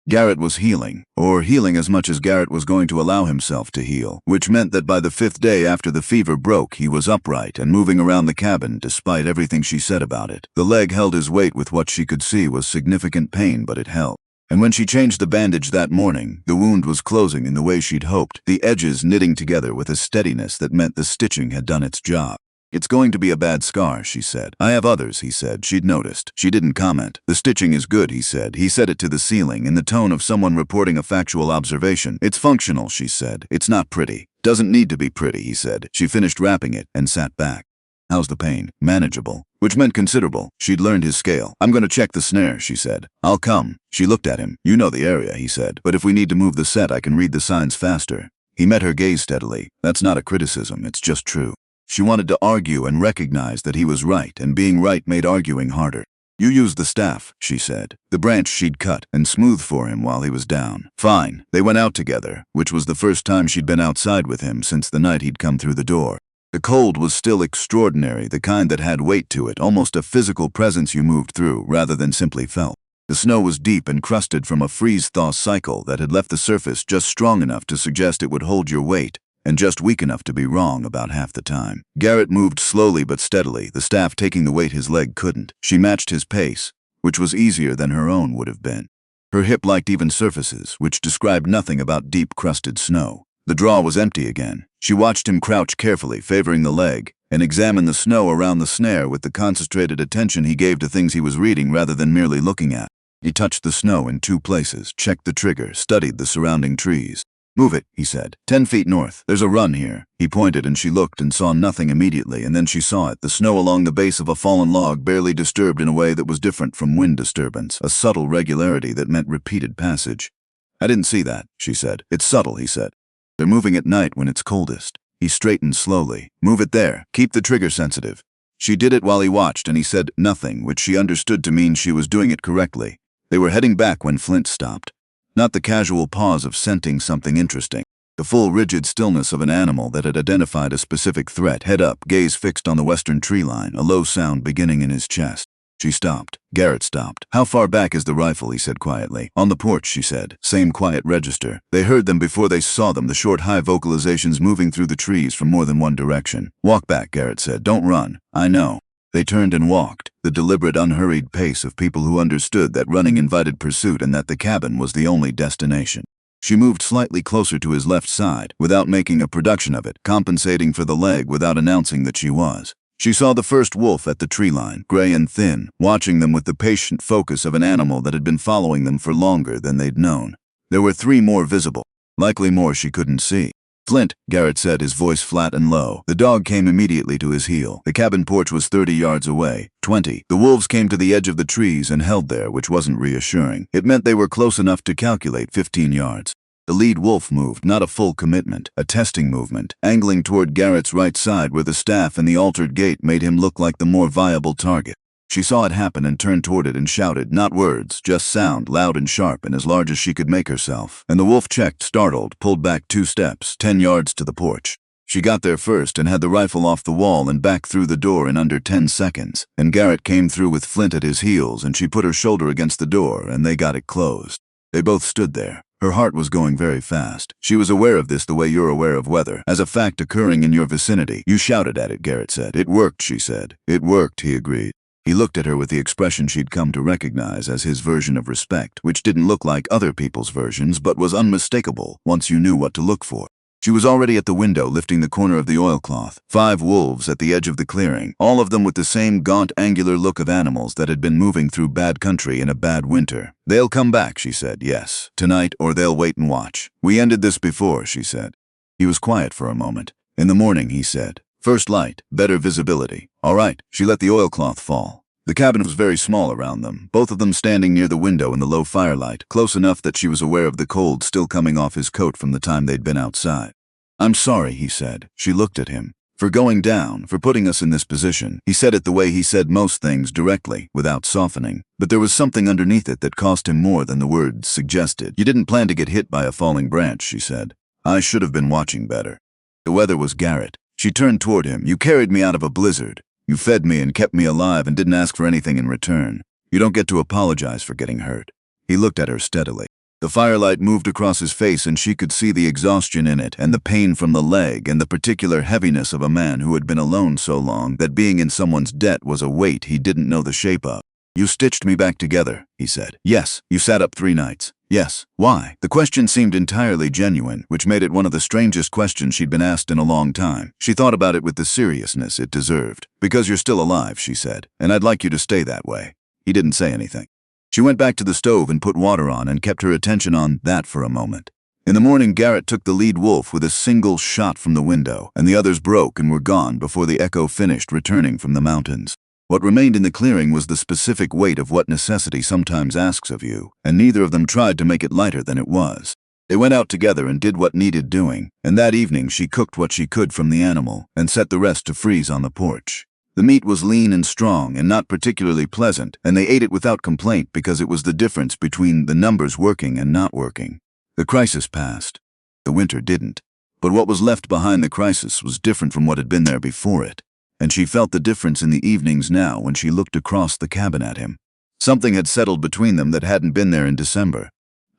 Garrett was healing, or healing as much as Garrett was going to allow himself to heal, which meant that by the 5th day after the fever broke, he was upright and moving around the cabin despite everything she said about it. The leg held his weight with what she could see was significant pain, but it held. And when she changed the bandage that morning, the wound was closing in the way she'd hoped, the edges knitting together with a steadiness that meant the stitching had done its job. It's going to be a bad scar, she said. I have others, he said. She'd noticed. She didn't comment. The stitching is good, he said. He said it to the ceiling in the tone of someone reporting a factual observation. It's functional, she said. It's not pretty. Doesn't need to be pretty, he said. She finished wrapping it and sat back. How's the pain? Manageable. Which meant considerable. She'd learned his scale. I'm going to check the snare, she said. I'll come. She looked at him. You know the area, he said. But if we need to move the set, I can read the signs faster. He met her gaze steadily. That's not a criticism. It's just true. She wanted to argue and recognize that he was right, and being right made arguing harder. You use the staff, she said, the branch she'd cut and smoothed for him while he was down. Fine. They went out together, which was the first time she'd been outside with him since the night he'd come through the door. The cold was still extraordinary, the kind that had weight to it, almost a physical presence you moved through rather than simply felt. The snow was deep and crusted from a freeze-thaw cycle that had left the surface just strong enough to suggest it would hold your weight, and just weak enough to be wrong about half the time. Garrett moved slowly but steadily, the staff taking the weight his leg couldn't. She matched his pace, which was easier than her own would have been. Her hip liked even surfaces, which described nothing about deep-crusted snow. The draw was empty again. She watched him crouch carefully, favoring the leg, and examine the snow around the snare with the concentrated attention he gave to things he was reading rather than merely looking at. He touched the snow in 2 places, checked the trigger, studied the surrounding trees. Move it, he said. 10 feet north. There's a run here. He pointed and she looked and saw nothing immediately, and then she saw it, the snow along the base of a fallen log barely disturbed in a way that was different from wind disturbance, a subtle regularity that meant repeated passage. I didn't see that, she said. It's subtle, he said. They're moving at night when it's coldest. He straightened slowly. Move it there. Keep the trigger sensitive. She did it while he watched, and he said nothing, which she understood to mean she was doing it correctly. They were heading back when Flint stopped. Not the casual pause of scenting something interesting. The full rigid stillness of an animal that had identified a specific threat, head up, gaze fixed on the western tree line, a low sound beginning in his chest. She stopped. Garrett stopped. How far back is the rifle, he said quietly. On the porch, she said. Same quiet register. They heard them before they saw them, the short high vocalizations moving through the trees from more than one direction. Walk back, Garrett said. Don't run. I know. They turned and walked, the deliberate, unhurried pace of people who understood that running invited pursuit and that the cabin was the only destination. She moved slightly closer to his left side, without making a production of it, compensating for the leg without announcing that she was. She saw the first wolf at the tree line, gray and thin, watching them with the patient focus of an animal that had been following them for longer than they'd known. There were 3 more visible, likely more she couldn't see. "Flint," Garrett said, his voice flat and low. The dog came immediately to his heel. The cabin porch was 30 yards away. 20. The wolves came to the edge of the trees and held there, which wasn't reassuring. It meant they were close enough to calculate 15 yards. The lead wolf moved, not a full commitment, a testing movement, angling toward Garrett's right side where the staff and the altered gait made him look like the more viable target. She saw it happen and turned toward it and shouted, not words, just sound, loud and sharp and as large as she could make herself. And the wolf checked, startled, pulled back 2 steps, 10 yards to the porch. She got there first and had the rifle off the wall and back through the door in under 10 seconds. And Garrett came through with Flint at his heels and she put her shoulder against the door and they got it closed. They both stood there. Her heart was going very fast. She was aware of this the way you're aware of weather, as a fact occurring in your vicinity. You shouted at it, Garrett said. It worked, she said. It worked, he agreed. He looked at her with the expression she'd come to recognize as his version of respect, which didn't look like other people's versions but was unmistakable once you knew what to look for. She was already at the window lifting the corner of the oilcloth. 5 wolves at the edge of the clearing, all of them with the same gaunt, angular look of animals that had been moving through bad country in a bad winter. "They'll come back," she said, "yes, tonight, or they'll wait and watch. We ended this before," she said. He was quiet for a moment. "In the morning," he said. "First light, better visibility." "All right." She let the oilcloth fall. The cabin was very small around them, both of them standing near the window in the low firelight, close enough that she was aware of the cold still coming off his coat from the time they'd been outside. "I'm sorry," he said. She looked at him. "For going down, for putting us in this position." He said it the way he said most things, directly, without softening. But there was something underneath it that cost him more than the words suggested. "You didn't plan to get hit by a falling branch," she said. "I should have been watching better." The weather was Garrett. She turned toward him. "You carried me out of a blizzard. You fed me and kept me alive and didn't ask for anything in return. You don't get to apologize for getting hurt." He looked at her steadily. The firelight moved across his face and she could see the exhaustion in it and the pain from the leg and the particular heaviness of a man who had been alone so long that being in someone's debt was a weight he didn't know the shape of. "You stitched me back together," he said. "Yes." "You sat up 3 nights." "Yes." "Why?" The question seemed entirely genuine, which made it one of the strangest questions she'd been asked in a long time. She thought about it with the seriousness it deserved. "Because you're still alive," she said, "and I'd like you to stay that way." He didn't say anything. She went back to the stove and put water on and kept her attention on that for a moment. In the morning, Garrett took the lead wolf with a single shot from the window, and the others broke and were gone before the echo finished returning from the mountains. What remained in the clearing was the specific weight of what necessity sometimes asks of you, and neither of them tried to make it lighter than it was. They went out together and did what needed doing, and that evening she cooked what she could from the animal and set the rest to freeze on the porch. The meat was lean and strong and not particularly pleasant, and they ate it without complaint because it was the difference between the numbers working and not working. The crisis passed. The winter didn't. But what was left behind the crisis was different from what had been there before it, and she felt the difference in the evenings now when she looked across the cabin at him. Something had settled between them that hadn't been there in December.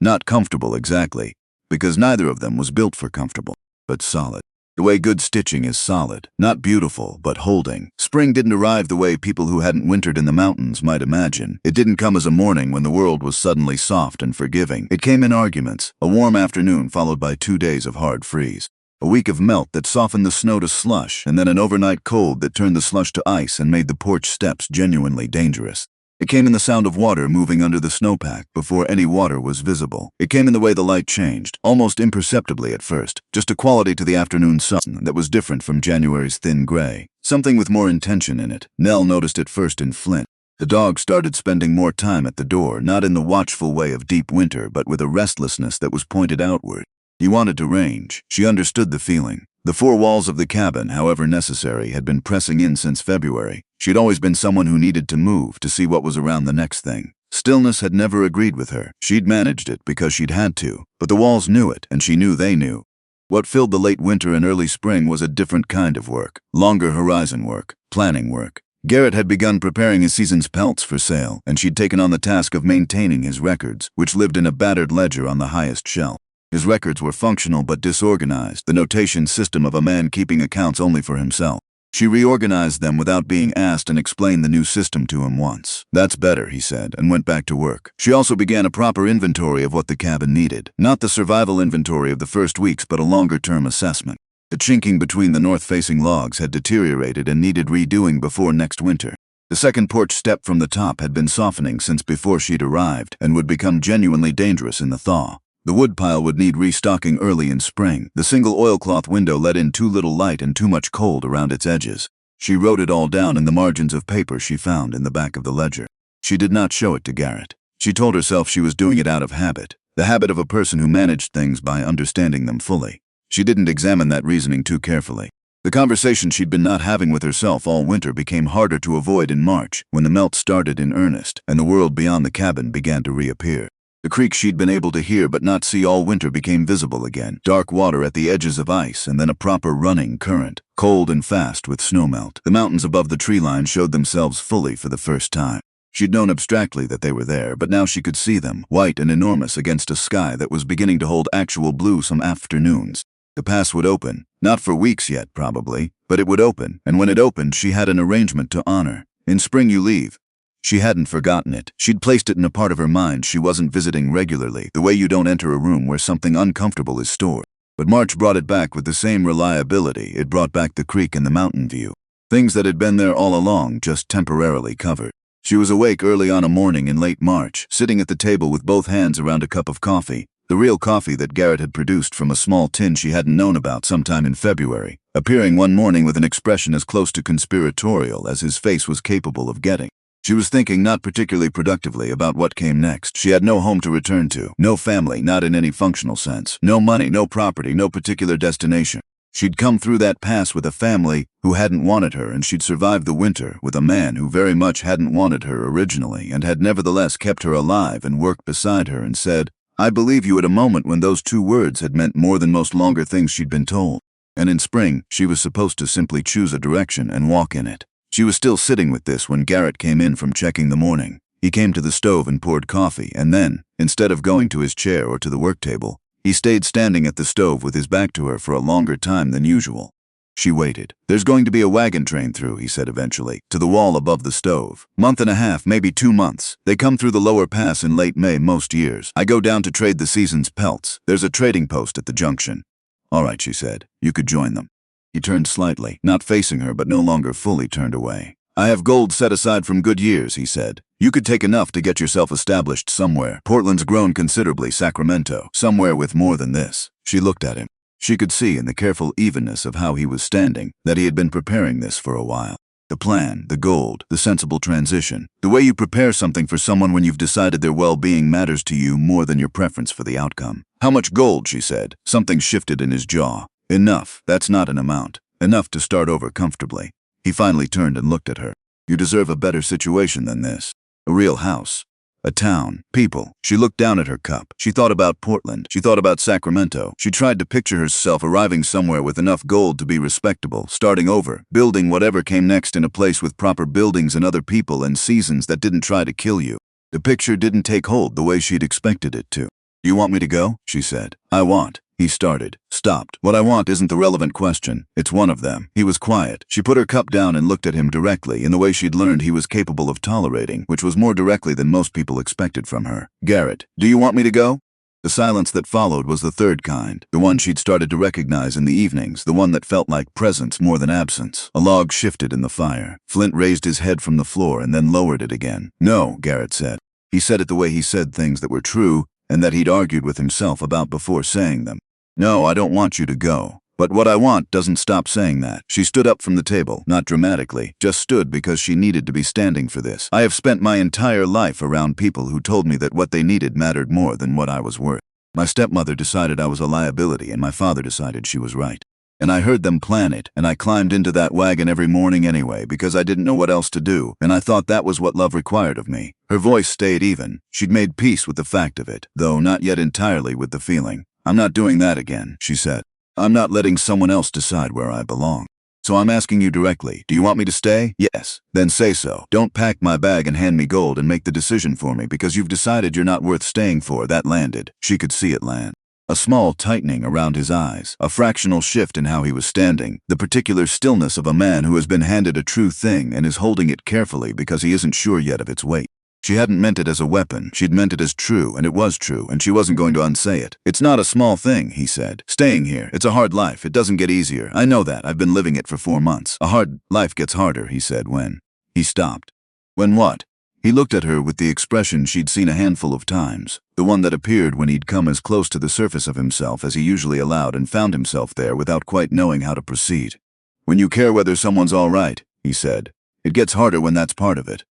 Not comfortable exactly, because neither of them was built for comfortable, but solid. The way good stitching is solid, not beautiful, but holding. Spring didn't arrive the way people who hadn't wintered in the mountains might imagine. It didn't come as a morning when the world was suddenly soft and forgiving. It came in arguments, a warm afternoon followed by 2 days of hard freeze. A week of melt that softened the snow to slush, and then an overnight cold that turned the slush to ice and made the porch steps genuinely dangerous. It came in the sound of water moving under the snowpack before any water was visible. It came in the way the light changed, almost imperceptibly at first, just a quality to the afternoon sun that was different from January's thin gray. Something with more intention in it. Nell noticed it first in Flint. The dog started spending more time at the door, not in the watchful way of deep winter, but with a restlessness that was pointed outward. He wanted to range. She understood the feeling. The 4 walls of the cabin, however necessary, had been pressing in since February. She'd always been someone who needed to move to see what was around the next thing. Stillness had never agreed with her. She'd managed it because she'd had to, but the walls knew it, and she knew they knew. What filled the late winter and early spring was a different kind of work. Longer horizon work, planning work. Garrett had begun preparing his season's pelts for sale, and she'd taken on the task of maintaining his records, which lived in a battered ledger on the highest shelf. His records were functional but disorganized, the notation system of a man keeping accounts only for himself. She reorganized them without being asked and explained the new system to him once. "That's better," he said, and went back to work. She also began a proper inventory of what the cabin needed. Not the survival inventory of the first weeks, but a longer-term assessment. The chinking between the north-facing logs had deteriorated and needed redoing before next winter. The second porch step from the top had been softening since before she'd arrived and would become genuinely dangerous in the thaw. The woodpile would need restocking early in spring. The single oilcloth window let in too little light and too much cold around its edges. She wrote it all down in the margins of paper she found in the back of the ledger. She did not show it to Garrett. She told herself she was doing it out of habit, the habit of a person who managed things by understanding them fully. She didn't examine that reasoning too carefully. The conversation she'd been not having with herself all winter became harder to avoid in March, when the melt started in earnest and the world beyond the cabin began to reappear. The creek she'd been able to hear but not see all winter became visible again, dark water at the edges of ice and then a proper running current, cold and fast with snowmelt. The mountains above the tree line showed themselves fully for the first time. She'd known abstractly that they were there, but now she could see them, white and enormous against a sky that was beginning to hold actual blue some afternoons. The pass would open, not for weeks yet probably, but it would open, and when it opened she had an arrangement to honor. In spring you leave. She hadn't forgotten it. She'd placed it in a part of her mind she wasn't visiting regularly, the way you don't enter a room where something uncomfortable is stored. But March brought it back with the same reliability it brought back the creek and the mountain view. Things that had been there all along, just temporarily covered. She was awake early on a morning in late March, sitting at the table with both hands around a cup of coffee, the real coffee that Garrett had produced from a small tin she hadn't known about sometime in February, appearing one morning with an expression as close to conspiratorial as his face was capable of getting. She was thinking not particularly productively about what came next. She had no home to return to, no family, not in any functional sense, no money, no property, no particular destination. She'd come through that pass with a family who hadn't wanted her, and she'd survived the winter with a man who very much hadn't wanted her originally and had nevertheless kept her alive and worked beside her and said, "I believe you," at a moment when those two words had meant more than most longer things she'd been told. And in spring, she was supposed to simply choose a direction and walk in it. She was still sitting with this when Garrett came in from checking the morning. He came to the stove and poured coffee, and then, instead of going to his chair or to the work table, he stayed standing at the stove with his back to her for a longer time than usual. She waited. "There's going to be a wagon train through," he said eventually, to the wall above the stove. "Month and a half, maybe 2 months. They come through the lower pass in late May most years. I go down to trade the season's pelts. There's a trading post at the junction." "All right," she said. "You could join them." He turned slightly, not facing her but no longer fully turned away. "I have gold set aside from good years," he said. "You could take enough to get yourself established somewhere. Portland's grown considerably, Sacramento, somewhere with more than this." She looked at him. She could see in the careful evenness of how he was standing that he had been preparing this for a while. The plan, the gold, the sensible transition, the way you prepare something for someone when you've decided their well-being matters to you more than your preference for the outcome. "How much gold?" she said. Something shifted in his jaw. "Enough. That's not an amount. Enough to start over comfortably." He finally turned and looked at her. "You deserve a better situation than this. A real house. A town. People." She looked down at her cup. She thought about Portland. She thought about Sacramento. She tried to picture herself arriving somewhere with enough gold to be respectable, starting over, building whatever came next in a place with proper buildings and other people and seasons that didn't try to kill you. The picture didn't take hold the way she'd expected it to. "Do you want me to go?" she said. "I want." He started, stopped. "What I want isn't the relevant question. It's one of them." He was quiet. She put her cup down and looked at him directly in the way she'd learned he was capable of tolerating, which was more directly than most people expected from her. "Garrett, do you want me to go?" The silence that followed was the third kind, the one she'd started to recognize in the evenings, the one that felt like presence more than absence. A log shifted in the fire. Flint raised his head from the floor and then lowered it again. "No," Garrett said. He said it the way he said things that were true and that he'd argued with himself about before saying them. "No, I don't want you to go. But what I want doesn't stop saying that." She stood up from the table, not dramatically, just stood because she needed to be standing for this. "I have spent my entire life around people who told me that what they needed mattered more than what I was worth. My stepmother decided I was a liability and my father decided she was right. And I heard them plan it, and I climbed into that wagon every morning anyway because I didn't know what else to do, and I thought that was what love required of me." Her voice stayed even. She'd made peace with the fact of it, though not yet entirely with the feeling. "I'm not doing that again," she said. "I'm not letting someone else decide where I belong. So I'm asking you directly, do you want me to stay? Yes. Then say so. Don't pack my bag and hand me gold and make the decision for me because you've decided you're not worth staying for." That landed. She could see it land. A small tightening around his eyes, a fractional shift in how he was standing, the particular stillness of a man who has been handed a true thing and is holding it carefully because he isn't sure yet of its weight. She hadn't meant it as a weapon, she'd meant it as true, and it was true, and she wasn't going to unsay it. "It's not a small thing," he said. "Staying here, it's a hard life, it doesn't get easier. I know that, I've been living it for 4 months. A hard life gets harder," he said when. He stopped. "When what?" He looked at her with the expression she'd seen a handful of times, the one that appeared when he'd come as close to the surface of himself as he usually allowed and found himself there without quite knowing how to proceed. "When you care whether someone's all right," he said, "it gets harder when that's part of it."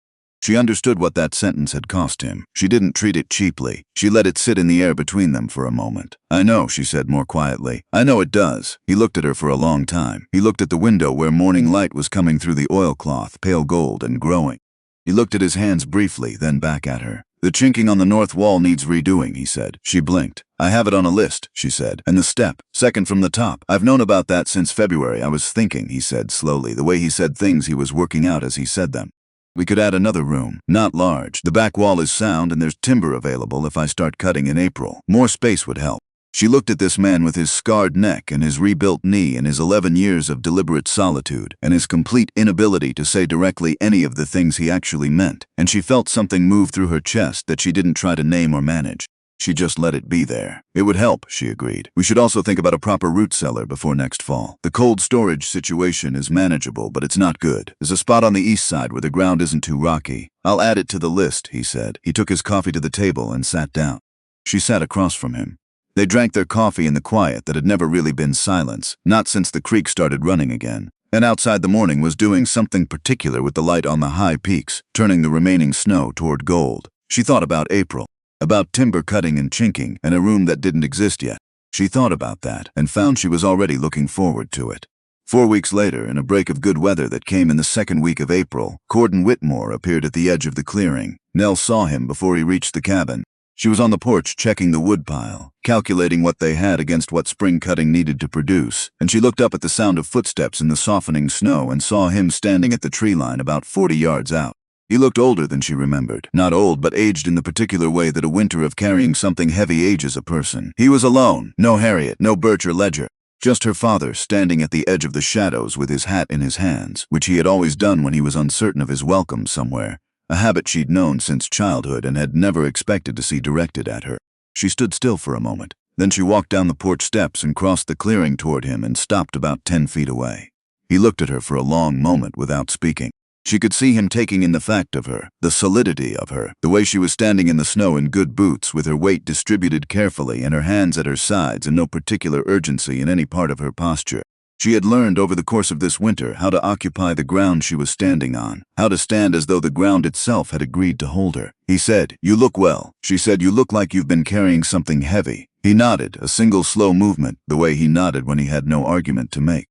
She understood what that sentence had cost him. She didn't treat it cheaply. She let it sit in the air between them for a moment. "I know," she said more quietly. "I know it does." He looked at her for a long time. He looked at the window where morning light was coming through the oilcloth, pale gold and growing. He looked at his hands briefly, then back at her. "The chinking on the north wall needs redoing," he said. She blinked. "I have it on a list," she said. "And the step, second from the top. I've known about that since February. I was thinking," he said slowly. The way he said things he was working out as he said them. "We could add another room. Not large. The back wall is sound and there's timber available if I start cutting in April. More space would help." She looked at this man with his scarred neck and his rebuilt knee and his 11 years of deliberate solitude and his complete inability to say directly any of the things he actually meant, and she felt something move through her chest that she didn't try to name or manage. She just let it be there. "It would help," she agreed. "We should also think about a proper root cellar before next fall. The cold storage situation is manageable, but it's not good. There's a spot on the east side where the ground isn't too rocky. I'll add it to the list," he said. He took his coffee to the table and sat down. She sat across from him. They drank their coffee in the quiet that had never really been silence, not since the creek started running again. And outside the morning was doing something particular with the light on the high peaks, turning the remaining snow toward gold. She thought about April, about timber cutting and chinking, and a room that didn't exist yet. She thought about that, and found she was already looking forward to it. 4 weeks later, in a break of good weather that came in the second week of April, Corden Whitmore appeared at the edge of the clearing. Nell saw him before he reached the cabin. She was on the porch checking the woodpile, calculating what they had against what spring cutting needed to produce, and she looked up at the sound of footsteps in the softening snow and saw him standing at the tree line about 40 yards out. He looked older than she remembered. Not old, but aged in the particular way that a winter of carrying something heavy ages a person. He was alone. No Harriet, no Birch or Ledger. Just her father standing at the edge of the shadows with his hat in his hands, which he had always done when he was uncertain of his welcome somewhere. A habit she'd known since childhood and had never expected to see directed at her. She stood still for a moment. Then she walked down the porch steps and crossed the clearing toward him and stopped about 10 feet away. He looked at her for a long moment without speaking. She could see him taking in the fact of her, the solidity of her, the way she was standing in the snow in good boots with her weight distributed carefully and her hands at her sides and no particular urgency in any part of her posture. She had learned over the course of this winter how to occupy the ground she was standing on, how to stand as though the ground itself had agreed to hold her. He said, "You look well." She said, "You look like you've been carrying something heavy." He nodded, a single slow movement, the way he nodded when he had no argument to make.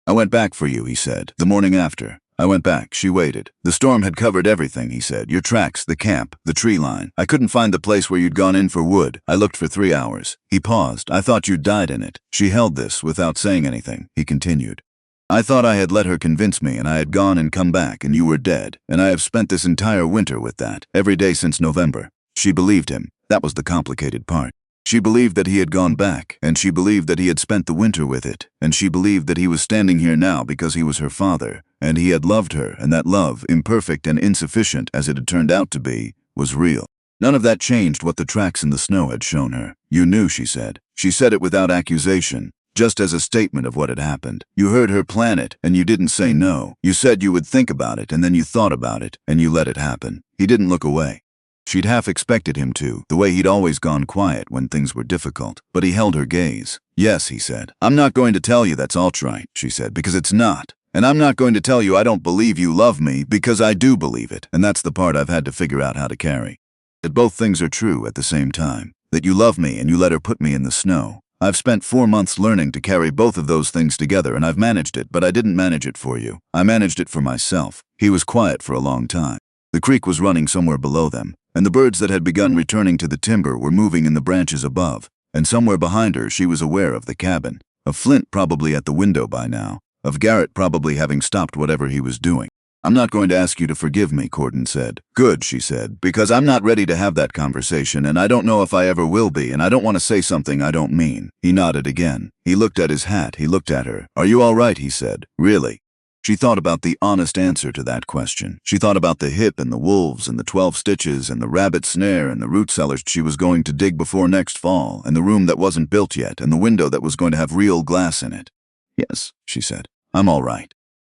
"I went back for you," he said, "the morning after. I went back." She waited. "The storm had covered everything," he said. "Your tracks, the camp, the tree line. I couldn't find the place where you'd gone in for wood. I looked for 3 hours." He paused. "I thought you'd died in it." She held this without saying anything. He continued. "I thought I had let her convince me and I had gone and come back and you were dead. And I have spent this entire winter with that, every day since November." She believed him. That was the complicated part. She believed that he had gone back, and she believed that he had spent the winter with it, and she believed that he was standing here now because he was her father, and he had loved her, and that love, imperfect and insufficient as it had turned out to be, was real. None of that changed what the tracks in the snow had shown her. "You knew," she said. She said it without accusation, just as a statement of what had happened. You heard her plan it, and you didn't say no. You said you would think about it, and then you thought about it, and you let it happen. He didn't look away. She'd half expected him to, the way he'd always gone quiet when things were difficult, but he held her gaze. "Yes," he said. "I'm not going to tell you that's alt-right," she said, "because it's not. And I'm not going to tell you I don't believe you love me, because I do believe it, and that's the part I've had to figure out how to carry. That both things are true at the same time. That you love me and you let her put me in the snow. I've spent 4 months learning to carry both of those things together, and I've managed it, but I didn't manage it for you. I managed it for myself." He was quiet for a long time. The creek was running somewhere below them, and the birds that had begun returning to the timber were moving in the branches above, and somewhere behind her she was aware of the cabin, of Flint probably at the window by now, of Garrett probably having stopped whatever he was doing. "I'm not going to ask you to forgive me," Corden said. "Good," she said, "because I'm not ready to have that conversation, and I don't know if I ever will be, and I don't want to say something I don't mean." He nodded again. He looked at his hat. He looked at her. "Are you all right?" he said. "Really?" She thought about the honest answer to that question. She thought about the hip and the wolves and the 12 stitches and the rabbit snare and the root cellars she was going to dig before next fall and the room that wasn't built yet and the window that was going to have real glass in it. "Yes," she said. "I'm all right."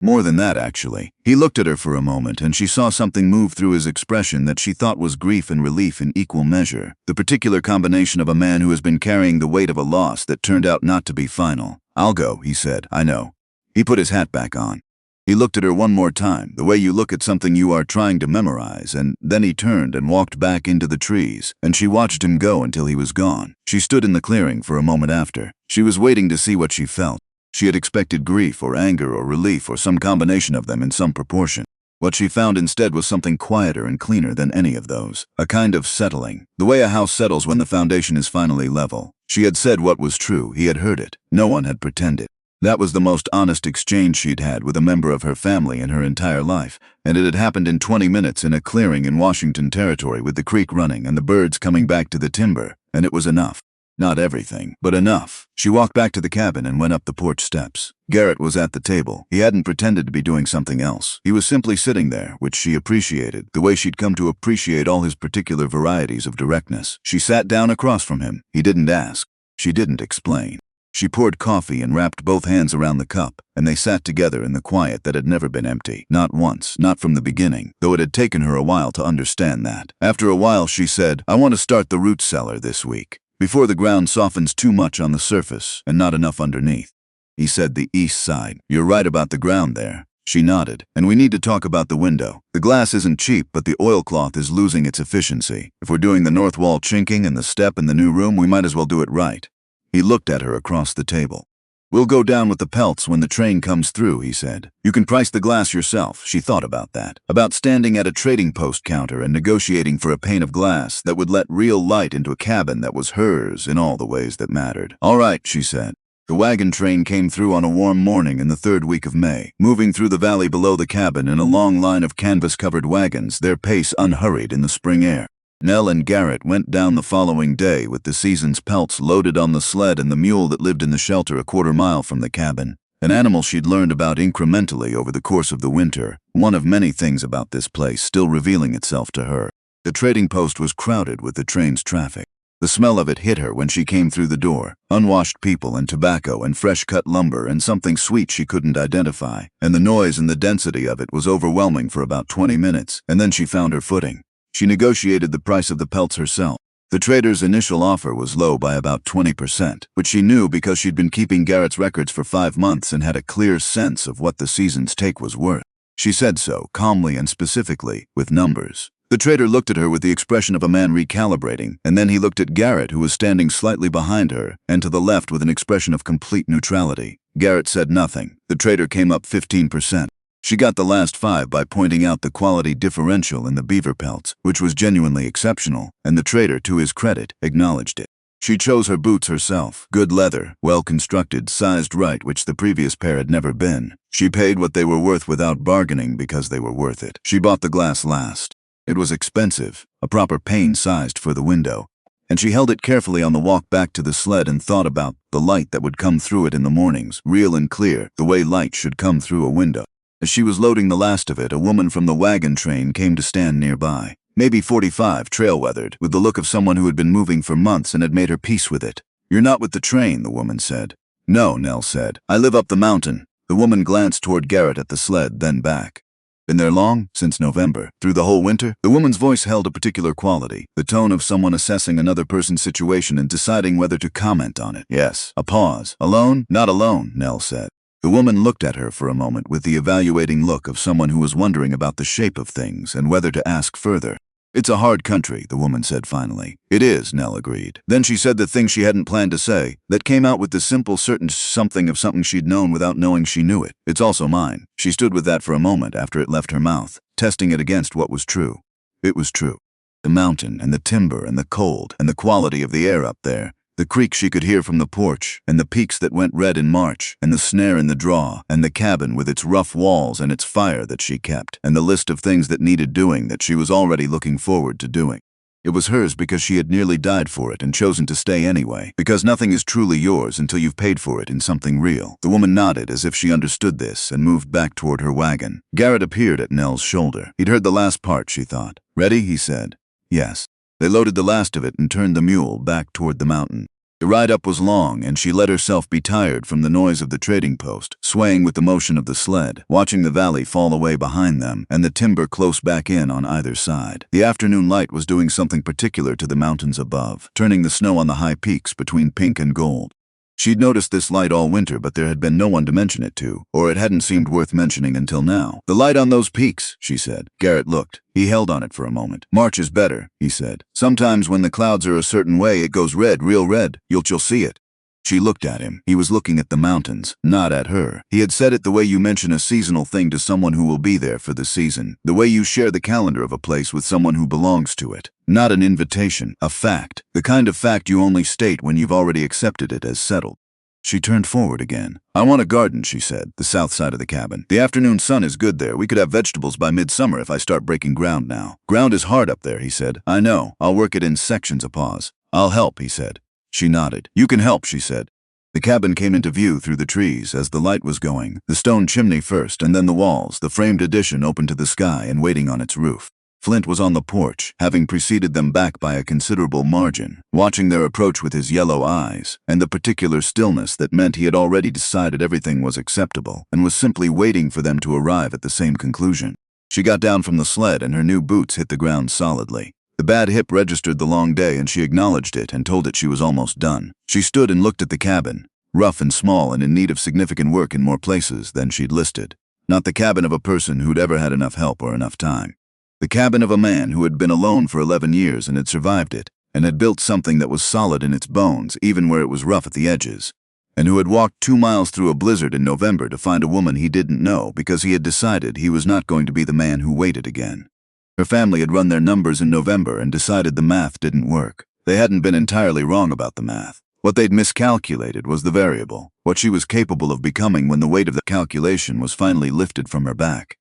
More than that, actually. He looked at her for a moment, and she saw something move through his expression that she thought was grief and relief in equal measure. The particular combination of a man who has been carrying the weight of a loss that turned out not to be final. "I'll go," he said. "I know." He put his hat back on. He looked at her one more time, the way you look at something you are trying to memorize, and then he turned and walked back into the trees, and she watched him go until he was gone. She stood in the clearing for a moment after. She was waiting to see what she felt. She had expected grief or anger or relief or some combination of them in some proportion. What she found instead was something quieter and cleaner than any of those. A kind of settling. The way a house settles when the foundation is finally level. She had said what was true. He had heard it. No one had pretended. That was the most honest exchange she'd had with a member of her family in her entire life, and it had happened in 20 minutes in a clearing in Washington Territory with the creek running and the birds coming back to the timber, and it was enough. Not everything, but enough. She walked back to the cabin and went up the porch steps. Garrett was at the table. He hadn't pretended to be doing something else. He was simply sitting there, which she appreciated, the way she'd come to appreciate all his particular varieties of directness. She sat down across from him. He didn't ask. She didn't explain. She poured coffee and wrapped both hands around the cup, and they sat together in the quiet that had never been empty. Not once, not from the beginning, though it had taken her a while to understand that. After a while, she said, "I want to start the root cellar this week, before the ground softens too much on the surface and not enough underneath." He said the east side. "You're right about the ground there." She nodded. "And we need to talk about the window. The glass isn't cheap, but the oilcloth is losing its efficiency. If we're doing the north wall chinking and the step in the new room, we might as well do it right." He looked at her across the table. "We'll go down with the pelts when the train comes through," he said. "You can price the glass yourself." She thought about that. About standing at a trading post counter and negotiating for a pane of glass that would let real light into a cabin that was hers in all the ways that mattered. "All right," she said. The wagon train came through on a warm morning in the third week of May, moving through the valley below the cabin in a long line of canvas-covered wagons, their pace unhurried in the spring air. Nell and Garrett went down the following day with the season's pelts loaded on the sled and the mule that lived in the shelter a quarter-mile from the cabin, an animal she'd learned about incrementally over the course of the winter, one of many things about this place still revealing itself to her. The trading post was crowded with the train's traffic. The smell of it hit her when she came through the door, unwashed people and tobacco and fresh-cut lumber and something sweet she couldn't identify, and the noise and the density of it was overwhelming for about 20 minutes, and then she found her footing. She negotiated the price of the pelts herself. The trader's initial offer was low by about 20%, which she knew because she'd been keeping Garrett's records for 5 months and had a clear sense of what the season's take was worth. She said so, calmly and specifically, with numbers. The trader looked at her with the expression of a man recalibrating, and then he looked at Garrett, who was standing slightly behind her, and to the left with an expression of complete neutrality. Garrett said nothing. The trader came up 15%. She got the last 5 by pointing out the quality differential in the beaver pelts, which was genuinely exceptional, and the trader, to his credit, acknowledged it. She chose her boots herself, good leather, well-constructed, sized right, which the previous pair had never been. She paid what they were worth without bargaining because they were worth it. She bought the glass last. It was expensive, a proper pane sized for the window, and she held it carefully on the walk back to the sled and thought about the light that would come through it in the mornings, real and clear, the way light should come through a window. As she was loading the last of it, a woman from the wagon train came to stand nearby. Maybe 45, trail-weathered, with the look of someone who had been moving for months and had made her peace with it. "You're not with the train," the woman said. "No," Nell said. "I live up the mountain." The woman glanced toward Garrett at the sled, then back. "Been there long?" "Since November." "Through the whole winter?" The woman's voice held a particular quality, the tone of someone assessing another person's situation and deciding whether to comment on it. "Yes." A pause. "Alone?" "Not alone," Nell said. The woman looked at her for a moment with the evaluating look of someone who was wondering about the shape of things and whether to ask further. "It's a hard country," the woman said finally. "It is," Nell agreed. Then she said the thing she hadn't planned to say, that came out with the simple certain something of something she'd known without knowing she knew it. "It's also mine." She stood with that for a moment after it left her mouth, testing it against what was true. It was true. The mountain and the timber and the cold and the quality of the air up there. The creek she could hear from the porch, and the peaks that went red in March, and the snare in the draw, and the cabin with its rough walls and its fire that she kept, and the list of things that needed doing that she was already looking forward to doing. It was hers because she had nearly died for it and chosen to stay anyway, because nothing is truly yours until you've paid for it in something real. The woman nodded as if she understood this and moved back toward her wagon. Garrett appeared at Nell's shoulder. He'd heard the last part, she thought. "Ready?" he said. "Yes." They loaded the last of it and turned the mule back toward the mountain. The ride up was long, and she let herself be tired from the noise of the trading post, swaying with the motion of the sled, watching the valley fall away behind them and the timber close back in on either side. The afternoon light was doing something particular to the mountains above, turning the snow on the high peaks between pink and gold. She'd noticed this light all winter, but there had been no one to mention it to, or it hadn't seemed worth mentioning until now. "The light on those peaks," she said. Garrett looked. He held on it for a moment. "March is better," he said. "Sometimes when the clouds are a certain way, it goes red, real red. You'll see it." She looked at him. He was looking at the mountains, not at her. He had said it the way you mention a seasonal thing to someone who will be there for the season. The way you share the calendar of a place with someone who belongs to it. Not an invitation, a fact. The kind of fact you only state when you've already accepted it as settled. She turned forward again. "I want a garden," she said, "the south side of the cabin. The afternoon sun is good there. We could have vegetables by midsummer if I start breaking ground now." "Ground is hard up there," he said. "I know. I'll work it in sections." A pause. "I'll help," he said. She nodded. "You can help," she said. The cabin came into view through the trees as the light was going. The stone chimney first, and then the walls, the framed addition open to the sky and waiting on its roof. Flint was on the porch, having preceded them back by a considerable margin, watching their approach with his yellow eyes, and the particular stillness that meant he had already decided everything was acceptable, and was simply waiting for them to arrive at the same conclusion. She got down from the sled and her new boots hit the ground solidly. The bad hip registered the long day, and she acknowledged it and told it she was almost done. She stood and looked at the cabin, rough and small and in need of significant work in more places than she'd listed. Not the cabin of a person who'd ever had enough help or enough time. The cabin of a man who had been alone for 11 years and had survived it, and had built something that was solid in its bones even where it was rough at the edges, and who had walked 2 miles through a blizzard in November to find a woman he didn't know because he had decided he was not going to be the man who waited again. Her family had run their numbers in November and decided the math didn't work. They hadn't been entirely wrong about the math. What they'd miscalculated was the variable, what she was capable of becoming when the weight of the calculation was finally lifted from her back.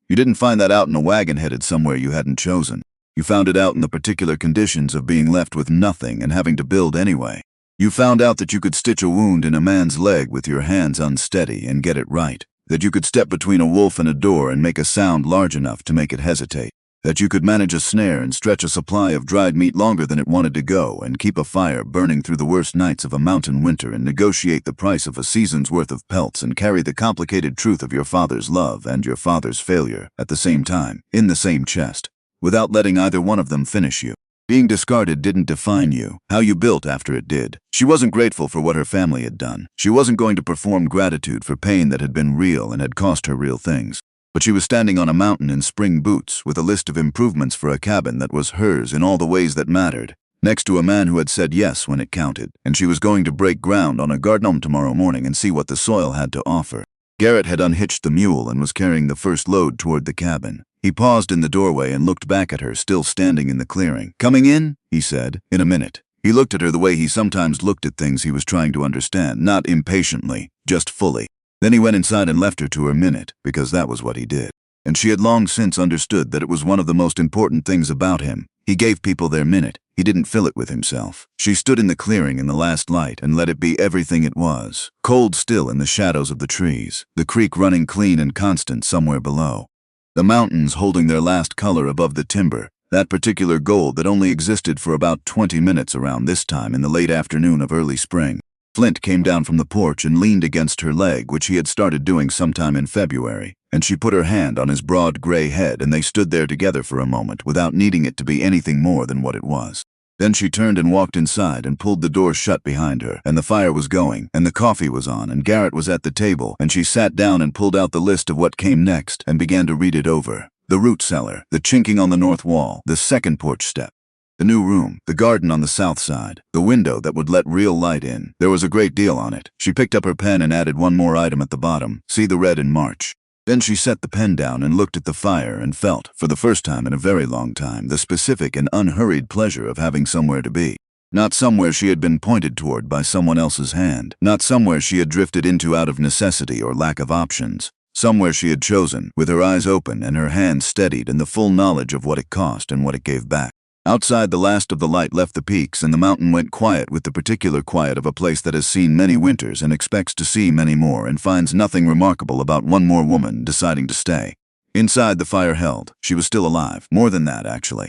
You didn't find that out in a wagon headed somewhere you hadn't chosen. You found it out in the particular conditions of being left with nothing and having to build anyway. You found out that you could stitch a wound in a man's leg with your hands unsteady and get it right. That you could step between a wolf and a door and make a sound large enough to make it hesitate. That you could manage a snare and stretch a supply of dried meat longer than it wanted to go and keep a fire burning through the worst nights of a mountain winter and negotiate the price of a season's worth of pelts and carry the complicated truth of your father's love and your father's failure at the same time, in the same chest, without letting either one of them finish you. Being discarded didn't define you. How you built after it did. She wasn't grateful for what her family had done. She wasn't going to perform gratitude for pain that had been real and had cost her real things. But she was standing on a mountain in spring boots with a list of improvements for a cabin that was hers in all the ways that mattered, next to a man who had said yes when it counted, and she was going to break ground on a garden tomorrow morning and see what the soil had to offer. Garrett had unhitched the mule and was carrying the first load toward the cabin. He paused in the doorway and looked back at her, still standing in the clearing. "Coming in?" he said. "In a minute." He looked at her the way he sometimes looked at things he was trying to understand, not impatiently, just fully. Then he went inside and left her to her minute, because that was what he did. And she had long since understood that it was one of the most important things about him. He gave people their minute. He didn't fill it with himself. She stood in the clearing in the last light and let it be everything it was. Cold still in the shadows of the trees, the creek running clean and constant somewhere below. The mountains holding their last color above the timber, that particular gold that only existed for about 20 minutes around this time in the late afternoon of early spring. Flint came down from the porch and leaned against her leg, which he had started doing sometime in February, and she put her hand on his broad gray head and they stood there together for a moment without needing it to be anything more than what it was. Then she turned and walked inside and pulled the door shut behind her, and the fire was going, and the coffee was on, and Garrett was at the table, and she sat down and pulled out the list of what came next and began to read it over. The root cellar, the chinking on the north wall, the second porch step. The new room, the garden on the south side, the window that would let real light in. There was a great deal on it. She picked up her pen and added one more item at the bottom. See the red in March. Then she set the pen down and looked at the fire and felt, for the first time in a very long time, the specific and unhurried pleasure of having somewhere to be. Not somewhere she had been pointed toward by someone else's hand. Not somewhere she had drifted into out of necessity or lack of options. Somewhere she had chosen, with her eyes open and her hands steadied and the full knowledge of what it cost and what it gave back. Outside, the last of the light left the peaks and the mountain went quiet with the particular quiet of a place that has seen many winters and expects to see many more and finds nothing remarkable about one more woman deciding to stay. Inside, the fire held. She was still alive. More than that, actually.